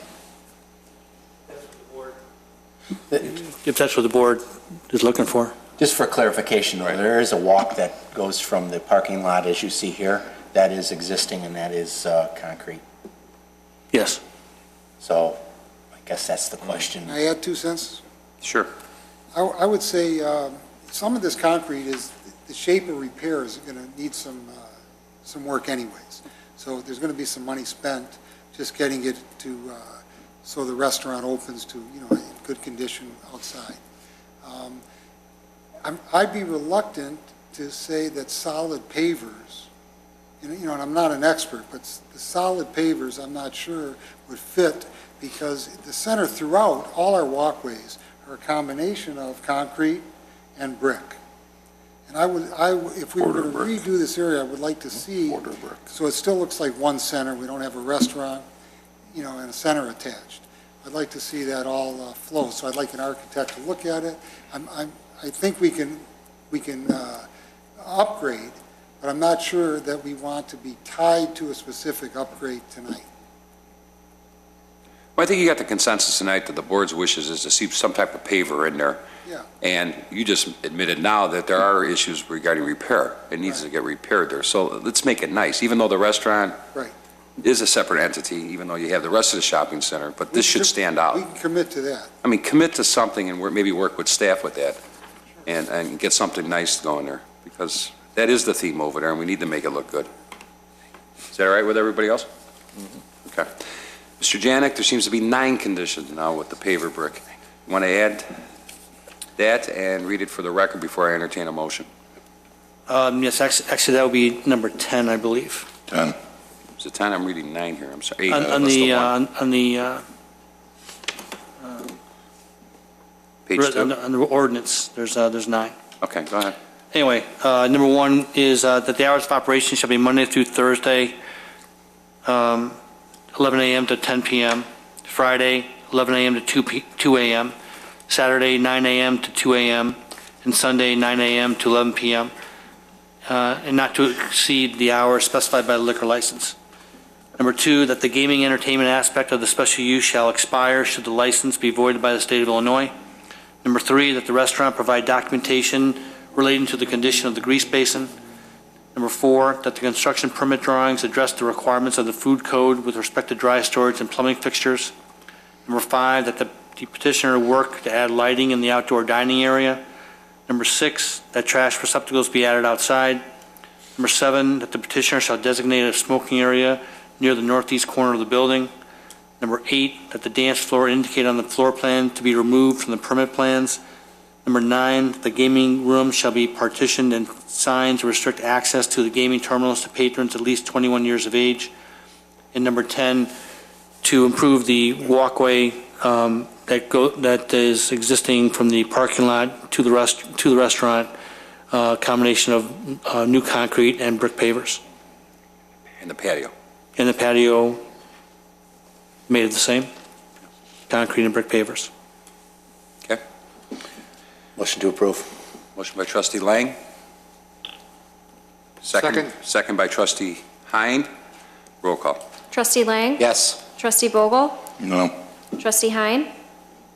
If that's what the board is looking for. Just for clarification, though, there is a walk that goes from the parking lot, as you see here, that is existing and that is concrete. Yes. So I guess that's the question. Can I add 2 cents? Sure. I would say some of this concrete is, the shape of repair is going to need some work anyways. So there's going to be some money spent just getting it to, so the restaurant opens to, in good condition outside. I'd be reluctant to say that solid pavers, and I'm not an expert, but the solid pavers, I'm not sure, would fit, because the center throughout, all our walkways are a combination of concrete and brick. And if we were to redo this area, I would like to see, so it still looks like one center, we don't have a restaurant, and a center attached. I'd like to see that all flow, so I'd like an architect to look at it. I think we can upgrade, but I'm not sure that we want to be tied to a specific upgrade tonight. Well, I think you got the consensus tonight that the board's wishes is to see some type of paver in there. Yeah. And you just admitted now that there are issues regarding repair. It needs to get repaired there. So let's make it nice, even though the restaurant is a separate entity, even though you have the rest of the shopping center, but this should stand We out. can commit to that. I mean, commit to something and maybe work with staff with that and get something nice going there, because that is the theme over there, and we need to make it look good. Is that all right with everybody else? Okay. Mr. Janik, there seems to be 9 conditions now with the paver brick. You want to add that and read it for the record before I entertain a motion? Yes, actually, that would be number 10, I believe. 10. Is it 10? I'm reading 9 here. I'm sorry. 8. On Page 2. on the ordinance, there's 9. Okay, go ahead. Anyway, number 1 is that the hours of operation shall be Monday through Thursday, 11 a.m. to 10 p.m., Friday, 11 a.m. to 2 a.m., Saturday, 9 a.m. to 2 a.m., and Sunday, 9 a.m. to 11 p.m., and not to exceed the hours specified by the liquor license. Number 2, that the gaming entertainment aspect of the special use shall expire should the license be voided by the state of Illinois. Number 3, that the restaurant provide documentation relating to the condition of the grease basin. Number 4, that the construction permit drawings address the requirements of the food code with respect to dry storage and plumbing fixtures. Number 5, that the petitioner work to add lighting in the outdoor dining area. Number 6, that trash receptacles be added outside. Number 7, that the petitioner shall designate a smoking area near the northeast corner of the building. Number 8, that the dance floor indicated on the floor plan to be removed from the permit plans. Number 9, the gaming room shall be partitioned and signs to restrict access to the gaming terminals to patrons at least 21 years of age. And number 10, to improve the walkway that is existing from the parking lot to the restaurant, combination of new concrete and brick pavers. And the patio. And the patio made of the same, concrete and brick pavers. Okay. Motion to approve. Motion by trustee Lang. Second by trustee Hind. Roll call. Trustee Lang? Yes. Trustee Vogel? No. Trustee Hein?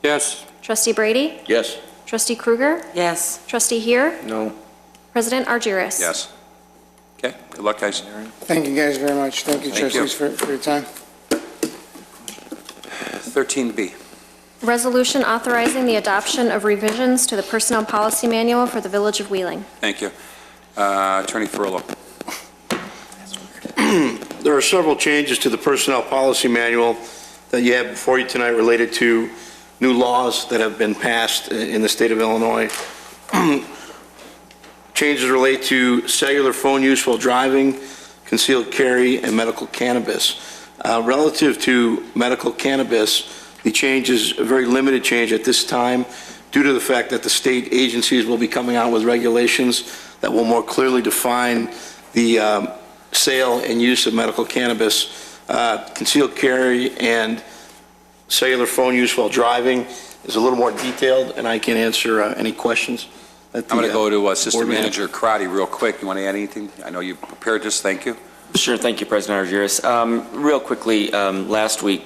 Yes. Trustee Brady? Yes. Trustee Kruger? Yes. Trustee Heer? No. President Argyris? Yes. Okay, good luck, guys. Thank you guys very much. Thank you, Thank you. trustees, for your time. 13B. Resolution authorizing the adoption of revisions to the Personnel Policy Manual for the Village of Wheeling. Thank you. Attorney Ferrillo. There are several changes to the Personnel Policy Manual that you have before you tonight related to new laws that have been passed in the state of Illinois. Changes relate to cellular phone use while driving, concealed carry, and medical cannabis. Relative to medical cannabis, the change is a very limited change at this time due to the fact that the state agencies will be coming out with regulations that will more clearly define the sale and use of medical cannabis. Concealed carry and cellular phone use while driving is a little more detailed, and I can answer any questions. I'm going to go to Assistant Manager Karate real quick. You want to add anything? I know you prepared this. Thank you. Sure. Thank you, President Argyris. Real quickly, last week,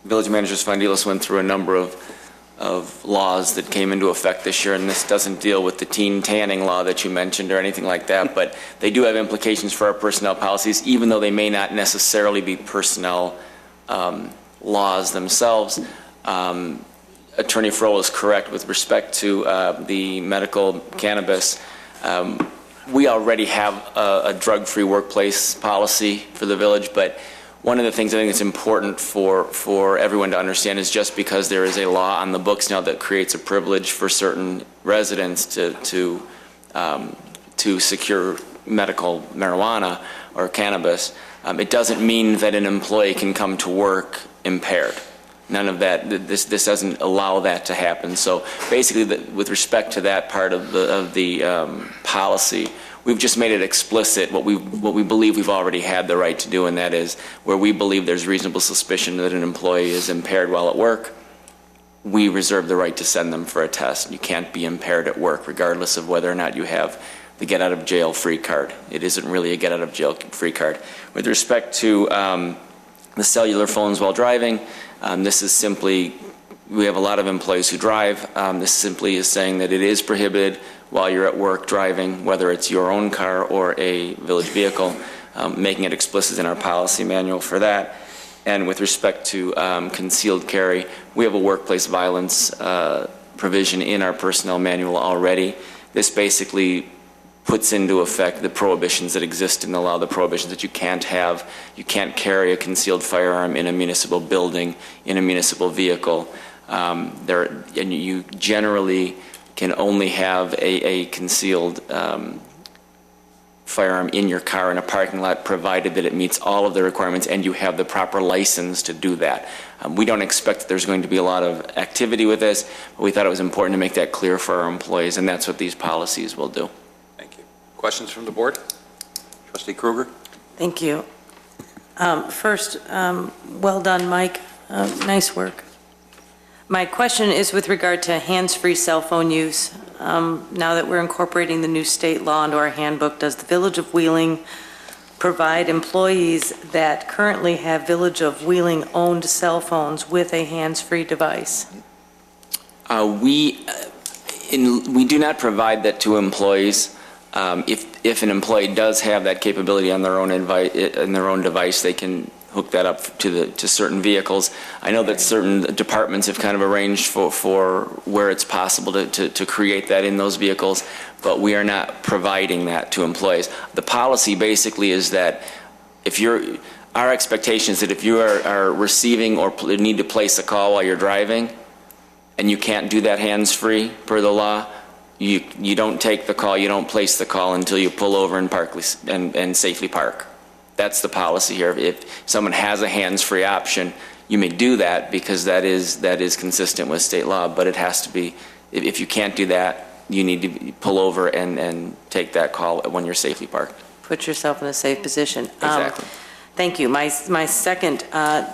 Village Manager Svandilis went through a number of laws that came into effect this year, and this doesn't deal with the teen tanning law that you mentioned or anything like that, but they do have implications for our personnel policies, even though they may not necessarily be personnel laws themselves. Attorney Ferrillo is correct with respect to the medical cannabis. We already have a drug-free workplace policy for the village, but one of the things I think is important for everyone to understand is just because there is a law on the books now that creates a privilege for certain residents to secure medical marijuana or cannabis, it doesn't mean that an employee can come to work impaired. None of that. This doesn't allow that to happen. So basically, with respect to that part of the policy, we've just made it explicit what we believe we've already had the right to do, and that is where we believe there's reasonable suspicion that an employee is impaired while at work, we reserve the right to send them for a test. You can't be impaired at work, regardless of whether or not you have the get-out-of-jail-free card. It isn't really a get-out-of-jail-free card. With respect to the cellular phones while driving, this is simply, we have a lot of employees who drive. This simply is saying that it is prohibited while you're at work driving, whether it's your own car or a village vehicle. making it explicit in our policy manual for that. And with respect to concealed carry, we have a workplace violence provision in our personnel manual already. This basically puts into effect the prohibitions that exist in the law, the prohibitions that you can't carry a concealed firearm in a municipal building, in a municipal vehicle. And you generally can only have a concealed firearm in your car in a parking lot, provided that it meets all of the requirements and you have the proper license to do that. We don't expect that there's going to be a lot of activity with this, but we thought it was important to make that clear for our employees, and that's what these policies will do. Thank you. Questions from the board? Trustee Kruger? Thank you. First, well done, Mike. Nice work. My question is with regard to hands-free cell phone use. Now that we're incorporating the new state law into our handbook, does the Village of Wheeling provide employees that currently have Village of Wheeling-owned cell phones with a hands-free device? We do not provide that to employees. If an employee does have that capability on their own device, they can hook that up to certain vehicles. I know that certain departments have kind of arranged for where it's possible to create that in those vehicles, but we are not providing that to employees. The policy basically is that our expectation is that if you are receiving or need to place a call while you're driving, and you can't do that hands-free per the law, you don't take the call, you don't place the call until you pull over and safely park. That's the policy here. If someone has a hands-free option, you may do that because that is consistent with state law, but it has to be, if you can't do that, you need to pull over and take that call when you're safely parked. Put yourself in a safe position. Exactly. Thank you. My second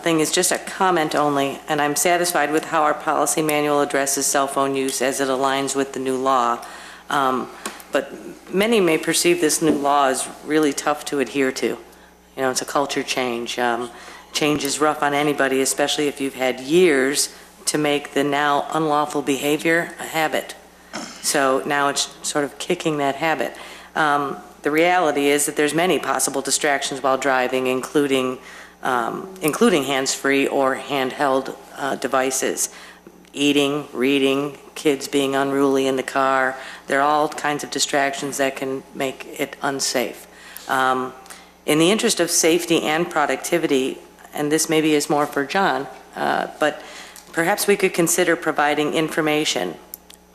thing is just a comment only, and I'm satisfied with how our policy manual addresses cell phone use as it aligns with the new law. But many may perceive this new law as really tough to adhere to. You know, it's a culture change. Change is rough on anybody, especially if you've had years to make the now unlawful behavior a habit. So now it's sort of kicking that habit. The reality is that there's many possible distractions while driving, including hands-free or handheld devices. Eating, reading, kids being unruly in the car. There are all kinds of distractions that can make it unsafe. In the interest of safety and productivity, and this maybe is more for John, but perhaps we could consider providing information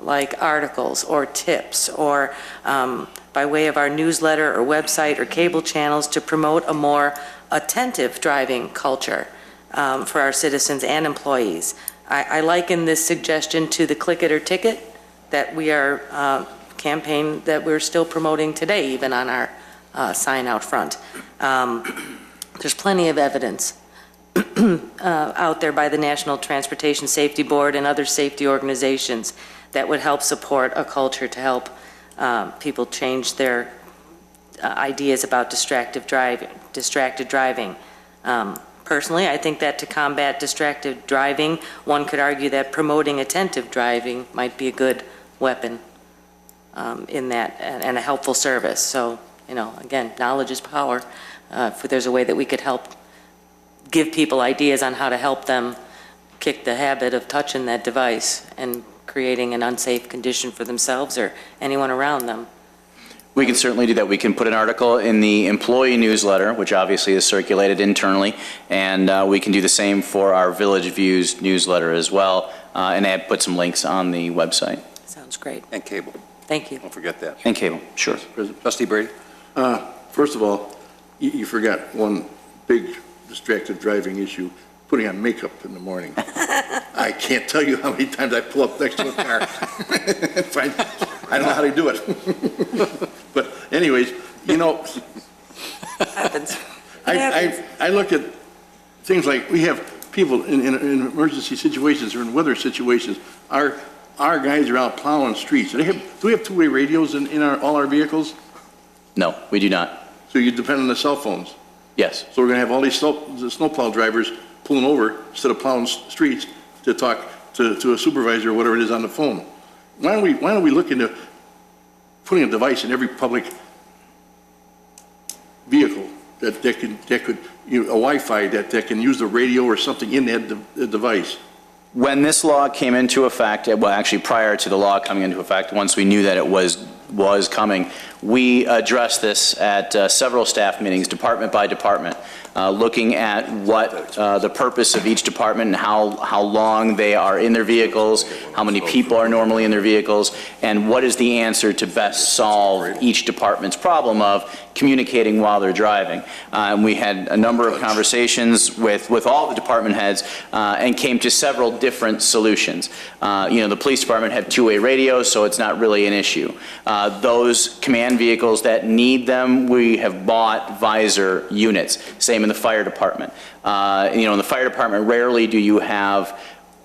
like articles or tips or by way of our newsletter or website or cable channels to promote a more attentive driving culture for our citizens and employees. I liken this suggestion to the click it or ticket that we are campaign that we're still promoting today, even on our sign out front. There's plenty of evidence out there by the National Transportation Safety Board and other safety organizations that would help support a culture to help people change their ideas about distracted driving. Personally, I think that to combat distracted driving, one could argue that promoting attentive driving might be a good weapon in that and a helpful service. So, you know, again, knowledge is power. If there's a way that we could help give people ideas on how to help them kick the habit of touching that device and creating an unsafe condition for themselves or anyone around them. We can certainly do that. We can put an article in the employee newsletter, which obviously is circulated internally, and we can do the same for our Village Views newsletter as well, and put some links on the website. Sounds great. And cable. Thank you. Don't forget that. And cable, sure. Trustee Brady? First of all, you forgot one big distracted driving issue, putting on makeup in the morning. I can't tell you how many times I pull up next to a car. I don't know how to do it. But anyways, you know, I look at things like we have people in emergency situations or in weather situations. Our guys are out plowing streets. Do we have two-way radios in all our vehicles? No, we do not. So you depend on the cell phones? Yes. So we're going to have all these snowplow drivers pulling over instead of plowing streets to talk to a supervisor or whatever it is on the phone. Why don't we look into putting a device in every public vehicle that could, a Wi-Fi that can use the radio or something in that device? When this law came into effect, well, actually prior to the law coming into effect, once we knew that it was coming, we addressed this at several staff meetings, department by department, looking at what the purpose of each department and how long they are in their vehicles, how many people are normally in their vehicles, and what is the answer to best solve each department's problem of communicating while they're driving. And we had a number of conversations with all the department heads and came to several different solutions. The police department have two-way radios, so it's not really an issue. Those command vehicles that need them, we have bought visor units. Same in the fire department. In the fire department, rarely do you have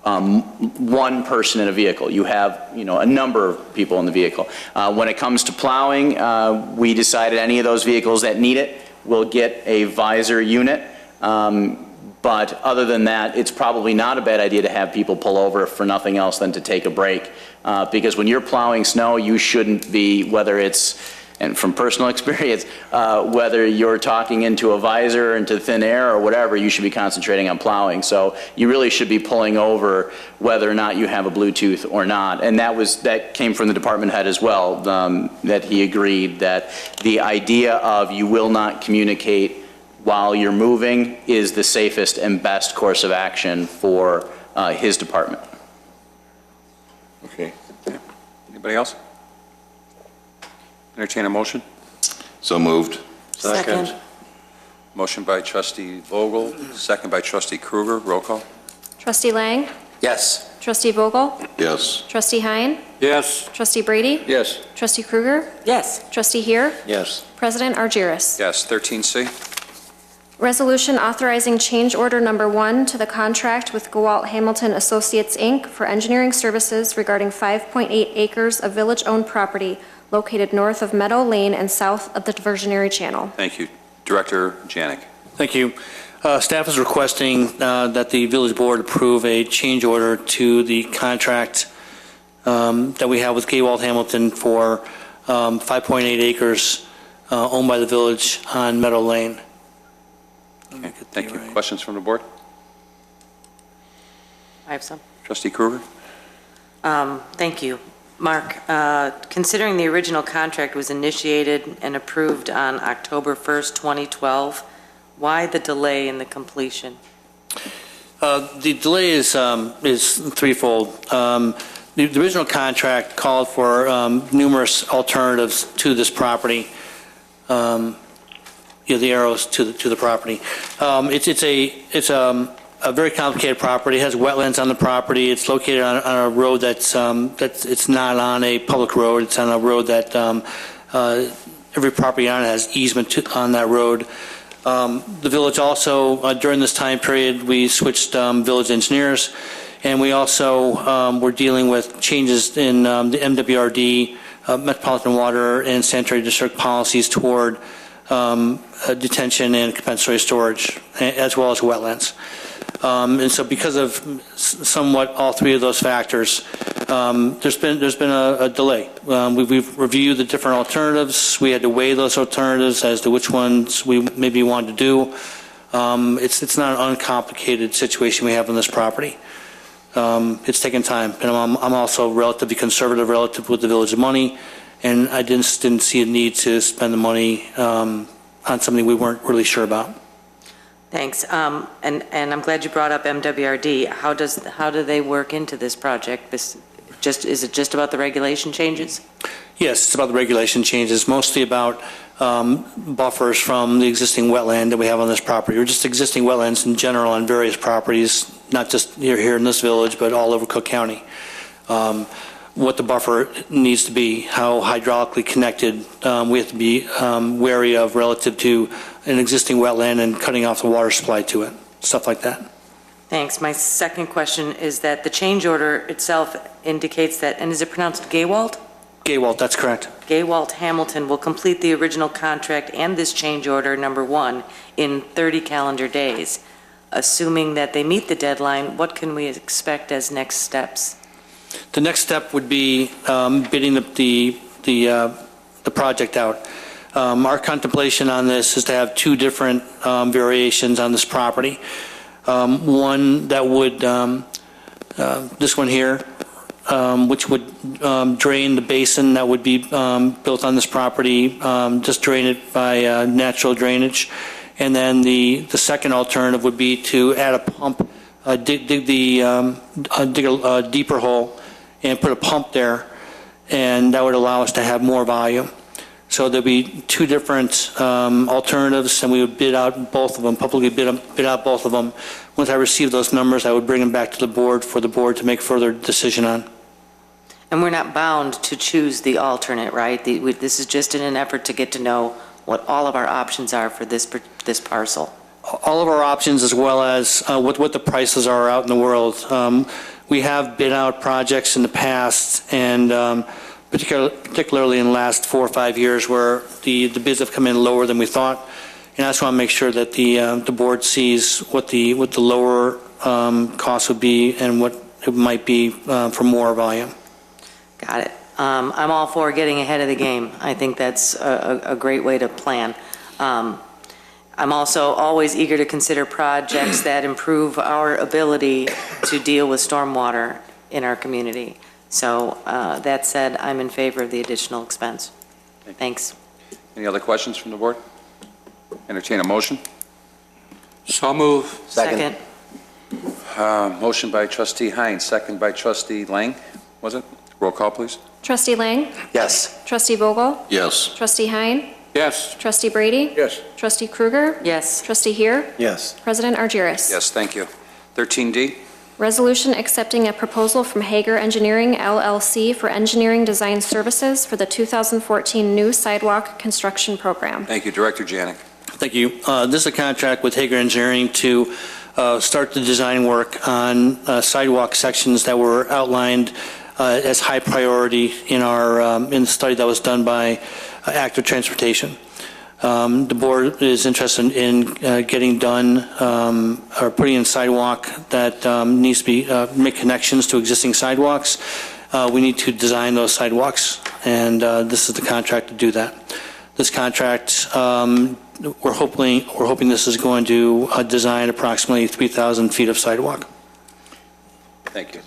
one person in a vehicle. You have, a number of people in the vehicle. When it comes to plowing, we decided any of those vehicles that need it will get a visor unit. But other than that, it's probably not a bad idea to have people pull over for nothing else than to take a break. Because when you're plowing snow, you shouldn't be, whether it's, and from personal experience, whether you're talking into a visor, into thin air, or whatever, you should be concentrating on plowing. So you really should be pulling over whether or not you have a Bluetooth or not. And that came from the department head as well, that he agreed that the idea of you will not communicate while you're moving is the safest and best course of action for his department. Okay. Anybody else? Entertain a motion? So moved. Second. Motion by trustee Vogel, second by trustee Kruger. Roll call. Trustee Lang? Yes. Trustee Vogel? Yes. Trustee Hein? Yes. Trustee Brady? Yes. Trustee Kruger? Yes. Trustee Heer? Yes. President Argyris? Yes. 13C. Resolution authorizing change order number 1 to the contract with Gowalt Hamilton Associates, Inc. for engineering services regarding 5.8 acres of village-owned property located north of Meadow Lane and south of the diversionary channel. Thank you. Director Janik. Thank you. Staff is requesting that the village board approve a change order to the contract that we have with Gowalt Hamilton for 5.8 acres owned by the village on Meadow Lane. Okay, thank you. Questions from the board? I have some. Trustee Kruger? Thank you. Mark, considering the original contract was initiated and approved on October 1st, 2012, why the delay in the completion? The delay is threefold. The original contract called for numerous alternatives to this property. The arrows to the property. It's a very complicated property. It has wetlands on the property. It's located on a road that's it's not on a public road. It's on a road that every property on it has easement on that road. The village also, during this time period, we switched village engineers, and we also were dealing with changes in the MWRD, Metropolitan Water and Sanitary District policies toward detention and compensatory storage, as well as wetlands. And so because of somewhat all three of those factors, there's been a delay. We've reviewed the different alternatives. We had to weigh those alternatives as to which ones we maybe wanted to do. It's not an uncomplicated situation we have on this property. It's taken time, and I'm also relatively conservative relative with the village's money, and I didn't see a need to spend the money on something we weren't really sure about. Thanks. And I'm glad you brought up MWRD. How do they work into this project? Is it just about the regulation changes? Yes, it's about the regulation changes, mostly about buffers from the existing wetland that we have on this property, or just existing wetlands in general on various properties, not just here in this village, but all over Cook County. What the buffer needs to be, how hydraulically connected we have to be wary of relative to an existing wetland and cutting off the water supply to it, stuff like that. Thanks. My second question is that the change order itself indicates that, and is it pronounced Gowalt? Gowalt, that's correct. Gowalt Hamilton will complete the original contract and this change order number 1 in 30 calendar days. Assuming that they meet the deadline, what can we expect as next steps? The next step would be bidding the project out. Our contemplation on this is to have two different variations on this property. One that would, this one here, which would drain the basin that would be built on this property, just drain it by natural drainage. And then the second alternative would be to add a pump, dig a deeper hole and put a pump there, and that would allow us to have more volume. So there'd be two different alternatives, and we would bid out both of them, publicly bid out both of them. Once I receive those numbers, I would bring them back to the board for the board to make further decision on. And we're not bound to choose the alternate, right? This is just in an effort to get to know what all of our options are for this parcel. All of our options, as well as what the prices are out in the world. We have bid out projects in the past, and particularly in the last 4 or 5 years, where the bids have come in lower than we thought. And I just want to make sure that the board sees what the lower cost would be and what it might be for more volume. Got it. I'm all for getting ahead of the game. I think that's a great way to plan. I'm also always eager to consider projects that improve our ability to deal with stormwater in our community. So that said, I'm in favor of the additional expense. Thanks. Any other questions from the board? Entertain a motion. So move. Second. Motion by trustee Hines, second by trustee Lang, was it? Roll call, please. Trustee Lang? Yes. Trustee Vogel? Yes. Trustee Hein? Yes. Trustee Brady? Yes. Trustee Krueger? Yes. Trustee Heer? Yes. President Argyris? Yes, thank you. 13D. Resolution accepting a proposal from Hager Engineering LLC for engineering design services for the 2014 new sidewalk construction program. Thank you. Director Janik. Thank you. This is a contract with Hager Engineering to start the design work on sidewalk sections that were outlined as high priority in our in the study that was done by Active Transportation. The board is interested in getting done or putting in sidewalk that needs to be make connections to existing sidewalks. We need to design those sidewalks, and this is the contract to do that. This contract, we're hoping this is going to design approximately 3,000 feet of sidewalk. Thank you.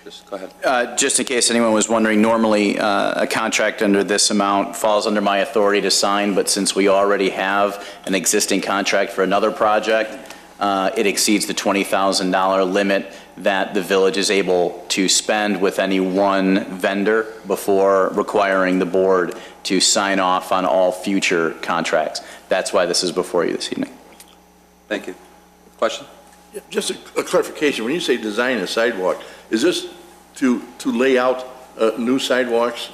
Just go ahead. Just in case anyone was wondering, normally a contract under this amount falls under my authority to sign, but since we already have an existing contract for another project, it exceeds the $20,000 limit that the village is able to spend with any one vendor before requiring the board to sign off on all future contracts. That's why this is before you this evening. Thank you. Question? Just a clarification, when you say design a sidewalk, is this to lay out new sidewalks,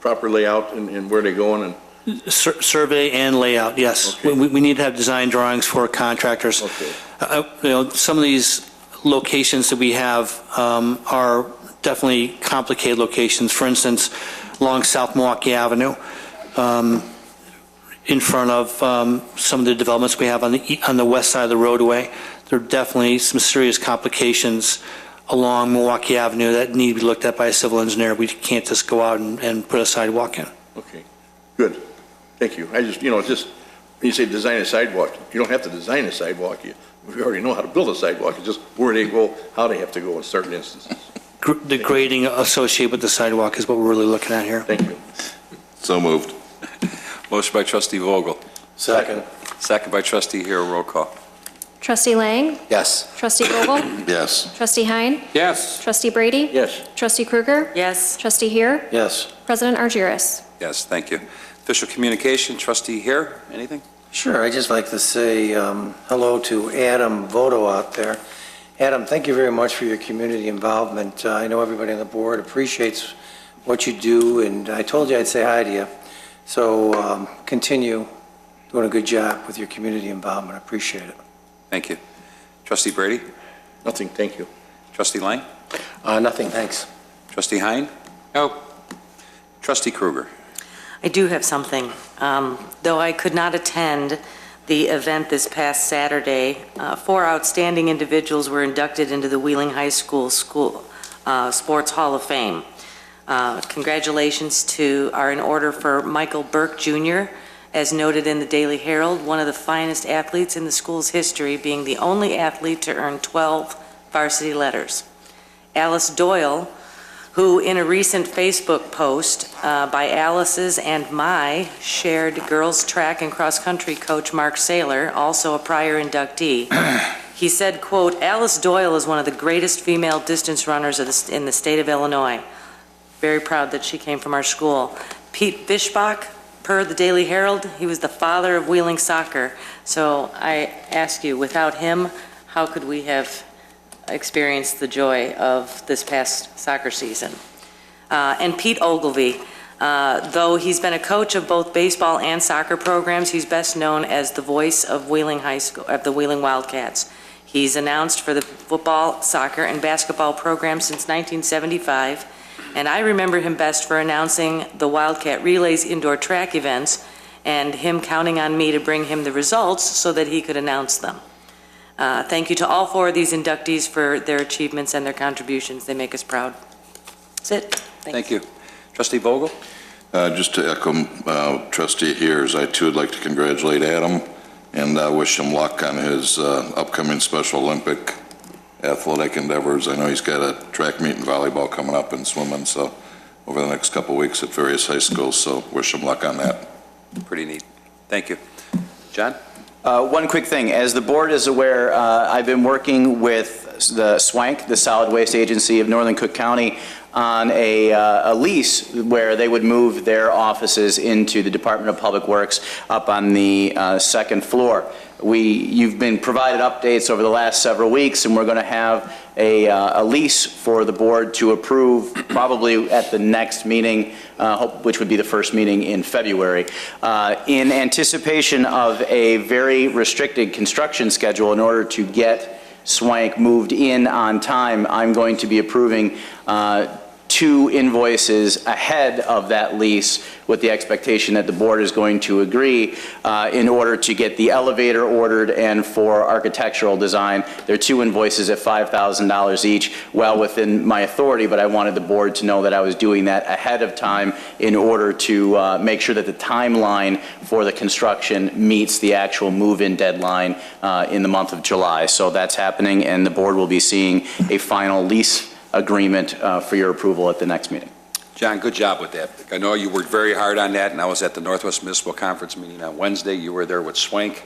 proper layout and where they're going? And Survey and layout, yes. Okay. We need to have design drawings for contractors. Okay. Some of these locations that we have are definitely complicated locations. For instance, along South Milwaukee Avenue, in front of some of the developments we have on the west side of the roadway, there are definitely some serious complications along Milwaukee Avenue that need to be looked at by a civil engineer. We can't just go out and put a sidewalk in. Okay, good. Thank you. I just, just when you say design a sidewalk, you don't have to design a sidewalk. We already know how to build a sidewalk. It's just where they go, how they have to go in certain instances. The grading associated with the sidewalk is what we're really looking at here. Thank you. So moved. Motion by trustee Vogel. Second. Second by trustee Heer. Roll call. Trustee Lang? Yes. Trustee Vogel? Yes. Trustee Hein? Yes. Trustee Brady? Yes. Trustee Krueger? Yes. Trustee Heer? Yes. President Argyris? Yes, thank you. Official communication, trustee Heer, anything? Sure, I'd just like to say hello to Adam Voto out there. Adam, thank you very much for your community involvement. I know everybody on the board appreciates what you do, and I told you I'd say hi to you. So continue doing a good job with your community involvement. I appreciate it. Thank you. Trustee Brady? Nothing, thank you. Trustee Lang? Nothing, thanks. Trustee Hein? No. Trustee Krueger? I do have something. Though I could not attend the event this past Saturday, 4 outstanding individuals were inducted into the Wheeling High School Sports Hall of Fame. Congratulations are in order for Michael Burke Jr., as noted in the Daily Herald, one of the finest athletes in the school's history, being the only athlete to earn 12 varsity letters. Alice Doyle, who in a recent Facebook post by Alice's and my shared girls track and cross country coach Mark Saylor, also a prior inductee, he said, quote, "Alice Doyle is one of the greatest female distance runners in the state of Illinois. Very proud that she came from our school." Pete Fischbach, per the Daily Herald, he was the father of Wheeling soccer. So I ask you, without him, how could we have experienced the joy of this past soccer season? And Pete Ogilvy, though he's been a coach of both baseball and soccer programs, he's best known as the voice of Wheeling High School, of the Wheeling Wildcats. He's announced for the football, soccer, and basketball program since 1975. And I remember him best for announcing the Wildcat Relays indoor track events and him counting on me to bring him the results so that he could announce them. Thank you to all four of these inductees for their achievements and their contributions. They make us proud. That's it. Thank you. Trustee Vogel? Just to echo Trustee Ayers, I too would like to congratulate Adam and wish him luck on his upcoming Special Olympic athletic endeavors. I know he's got a track meet in volleyball coming up and swimming, so over the next couple of weeks at various high schools, so wish him luck on that. Pretty neat. Thank you. John? One quick thing. As the board is aware, I've been working with the SWANC, the Solid Waste Agency of Northern Cook County, on a lease where they would move their offices into the Department of Public Works up on the second floor. You've been provided updates over the last several weeks, and we're going to have a lease for the board to approve probably at the next meeting, which would be the first meeting in February. In anticipation of a very restricted construction schedule in order to get SWANC moved in on time, I'm going to be approving 2 invoices ahead of that lease with the expectation that the board is going to agree in order to get the elevator ordered and for architectural design. There are 2 invoices at $5,000 each, well within my authority, but I wanted the board to know that I was doing that ahead of time in order to make sure that the timeline for the construction meets the actual move-in deadline in the month of July. So that's happening, and the board will be seeing a final lease agreement for your approval at the next meeting. John, good job with that. I know you worked very hard on that, and I was at the Northwest Municipal Conference meeting on Wednesday. You were there with SWANC.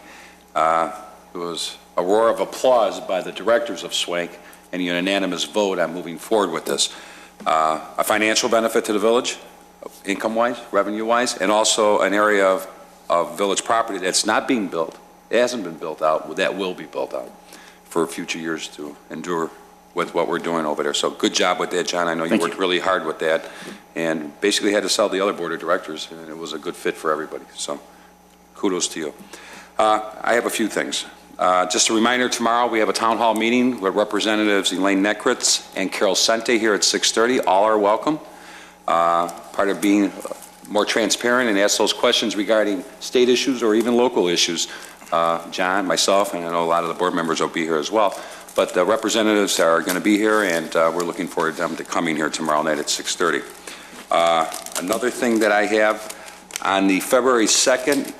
It was a roar of applause by the directors of SWANC and a unanimous vote on moving forward with this. A financial benefit to the village, income-wise, revenue-wise, and also an area of village property that's not being built. It hasn't been built out. That will be built out for future years to endure with what we're doing over there. So good job with that, John. I know you worked really hard with that and basically had to sell the other board of directors, and it was a good fit for everybody. So kudos to you. I have a few things. Just a reminder, tomorrow we have a town hall meeting with Representatives Elaine Nekritz and Carol Sente here at 6:30. All are welcome. Part of being more transparent and ask those questions regarding state issues or even local issues. John, myself, and I know a lot of the board members will be here as well. But the representatives are going to be here, and we're looking forward to them coming here tomorrow night at 6:30. Another thing that I have, on the February 2nd,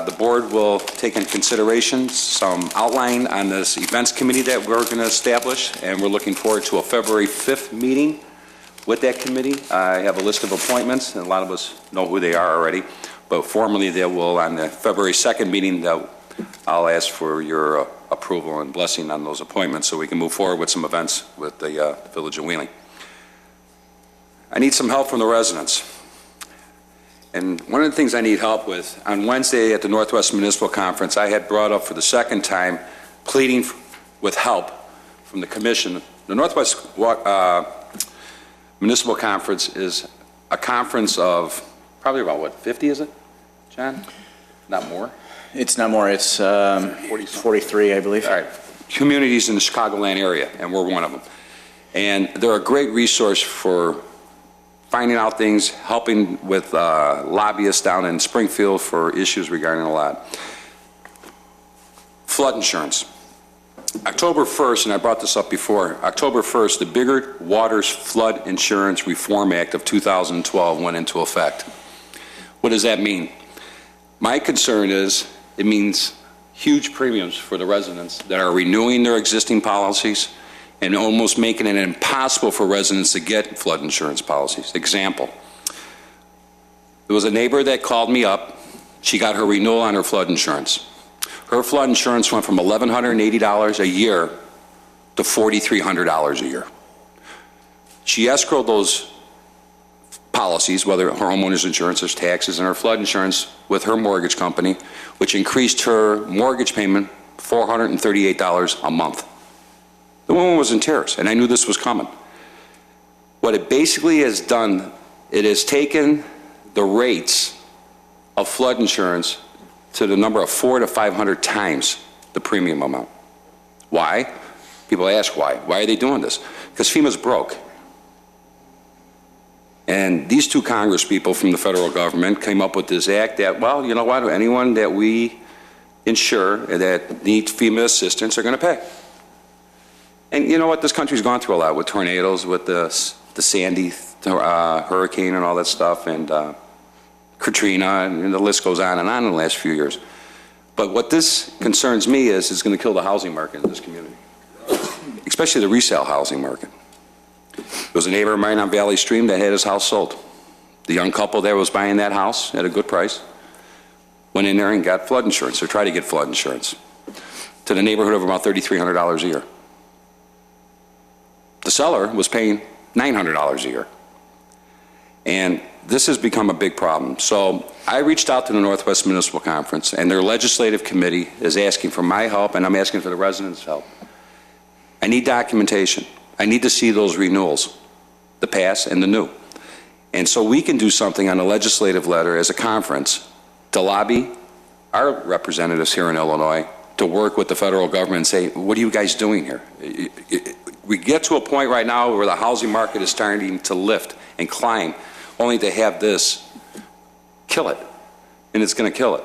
the board will take into consideration some outline on this events committee that we're going to establish, and we're looking forward to a February 5th meeting with that committee. I have a list of appointments, and a lot of us know who they are already, but formally they will, on the February 2nd meeting, I'll ask for your approval and blessing on those appointments so we can move forward with some events with the Village of Wheeling. I need some help from the residents. And one of the things I need help with, on Wednesday at the Northwest Municipal Conference, I had brought up for the second time pleading with help from the Commission. The Northwest Municipal Conference is a conference of probably about, what, 50 is it, John? Not more? It's not more. It's 43, I believe. All right. Communities in the Chicagoland area, and we're one of them. And they're a great resource for finding out things, helping with lobbyists down in Springfield for issues regarding a lot. Flood insurance. October 1st, and I brought this up before, October 1st, the Biggert Waters Flood Insurance Reform Act of 2012 went into effect. What does that mean? My concern is it means huge premiums for the residents that are renewing their existing policies and almost making it impossible for residents to get flood insurance policies. Example, there was a neighbor that called me up. She got her renewal on her flood insurance. Her flood insurance went from $1,180 a year to $4,300 a year. She escrowed those policies, whether her homeowner's insurance or taxes, and her flood insurance with her mortgage company, which increased her mortgage payment $438 a month. The woman was in tears, and I knew this was coming. What it basically has done, it has taken the rates of flood insurance to the number of 400 to 500 times the premium amount. Why? People ask why. Why are they doing this? Because FEMA's broke. And these two Congress people from the federal government came up with this act that, well, you know what, anyone that we insure that needs FEMA assistance are going to pay. And you know what, this country's gone through a lot with tornadoes, with the Sandy hurricane and all that stuff, and Katrina, and the list goes on in the last few years. But what this concerns me is it's going to kill the housing market in this community, especially the resale housing market. There was a neighbor of mine on Valley Stream that had his house sold. The young couple that was buying that house at a good price went in there and got flood insurance, or tried to get flood insurance, to the neighborhood of about $3,300 a year. The seller was paying $900 a year. And this has become a big problem. So I reached out to the Northwest Municipal Conference, and their legislative committee is asking for my help, and I'm asking for the residents' help. I need documentation. I need to see those renewals, the past and the new. And so we can do something on a legislative letter as a conference to lobby our representatives here in Illinois to work with the federal government and say, what are you guys doing here? We get to a point right now where the housing market is starting to lift and climb, only to have this kill it, and it's going to kill it.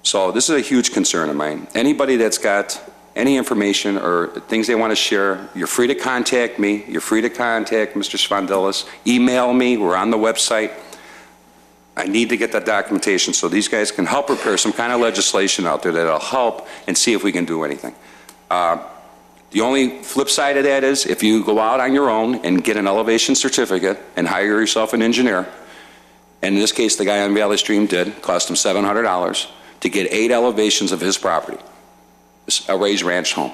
So this is a huge concern of mine. Anybody that's got any information or things they want to share, you're free to contact me. You're free to contact Mr. Svandelis. Email me. We're on the website. I need to get that documentation so these guys can help prepare some kind of legislation out there that'll help and see if we can do anything. The only flip side of that is if you go out on your own and get an elevation certificate and hire yourself an engineer, and in this case the guy on Valley Stream did, cost him $700 to get 8 elevations of his property, a raised ranch home.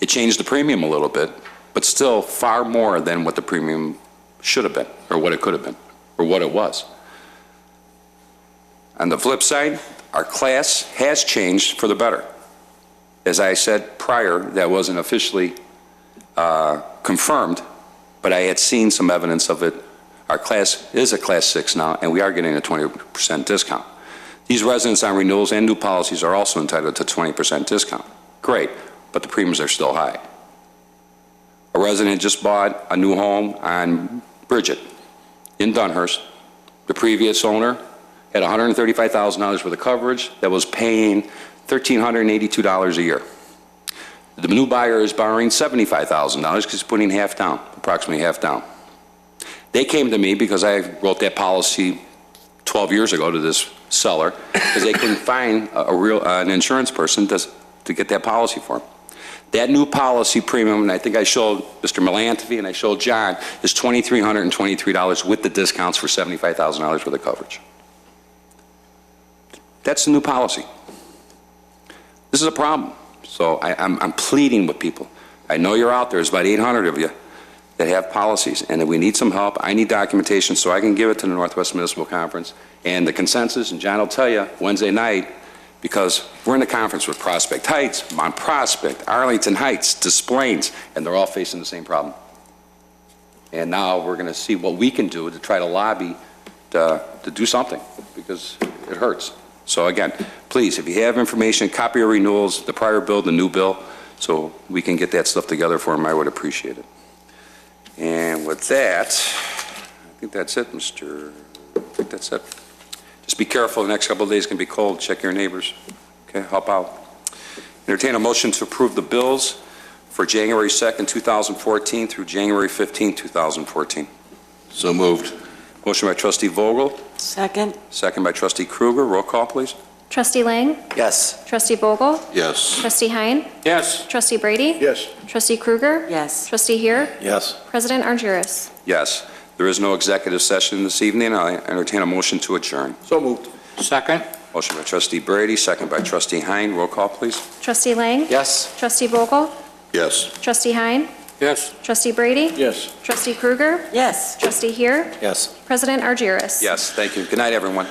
It changed the premium a little bit, but still far more than what the premium should have been, or what it could have been, or what it was. On the flip side, our class has changed for the better. As I said prior, that wasn't officially confirmed, but I had seen some evidence of it. Our class is a Class 6 now, and we are getting a 20% discount. These residents on renewals and new policies are also entitled to 20% discount. Great, but the premiums are still high. A resident just bought a new home on Bridget in Dunhurst. The previous owner had $135,000 worth of coverage that was paying $1,382 a year. The new buyer is borrowing $75,000 because he's putting half down, approximately half down. They came to me because I wrote that policy 12 years ago to this seller because they couldn't find an insurance person to get that policy for them. That new policy premium, and I think I showed Mr. Melantovy and I showed John, is $2,323 with the discounts for $75,000 worth of coverage. That's the new policy. This is a problem. So I'm pleading with people. I know you're out there. There's about 800 of you that have policies, and if we need some help, I need documentation so I can give it to the Northwest Municipal Conference. And the consensus, and John will tell you, Wednesday night, because we're in the conference with Prospect Heights, Mont Prospect, Arlington Heights, Des Plaines, and they're all facing the same problem. And now we're going to see what we can do to try to lobby to do something, because it hurts. So again, please, if you have information, copy your renewals, the prior bill, the new bill, so we can get that stuff together for them, I would appreciate it. And with that, I think that's it, I think that's it. Just be careful, the next couple of days can be cold, check your neighbors, okay, help out. Entertain a motion to approve the bills for January 2nd, 2014 through January 15th, 2014. So moved. Motion by trustee Vogel, Second? second by trustee Kruger. Roll call, please. Trustee Lang? Yes. Trustee Vogel? Yes. Trustee Hein? Yes. Trustee Brady? Yes. Trustee Kruger? Yes. Trustee Heer? Yes. President Argyris? Yes. There is no executive session this evening. I entertain a motion to adjourn. So moved. Second? Motion by trustee Brady, second by trustee Hein. Roll call, please. Trustee Lang? Yes. Trustee Vogel? Yes. Trustee Hein? Yes. Trustee Brady? Yes. Trustee Kruger? Yes. Trustee Heer? Yes. President Argyris? Yes, thank you. Good night, everyone.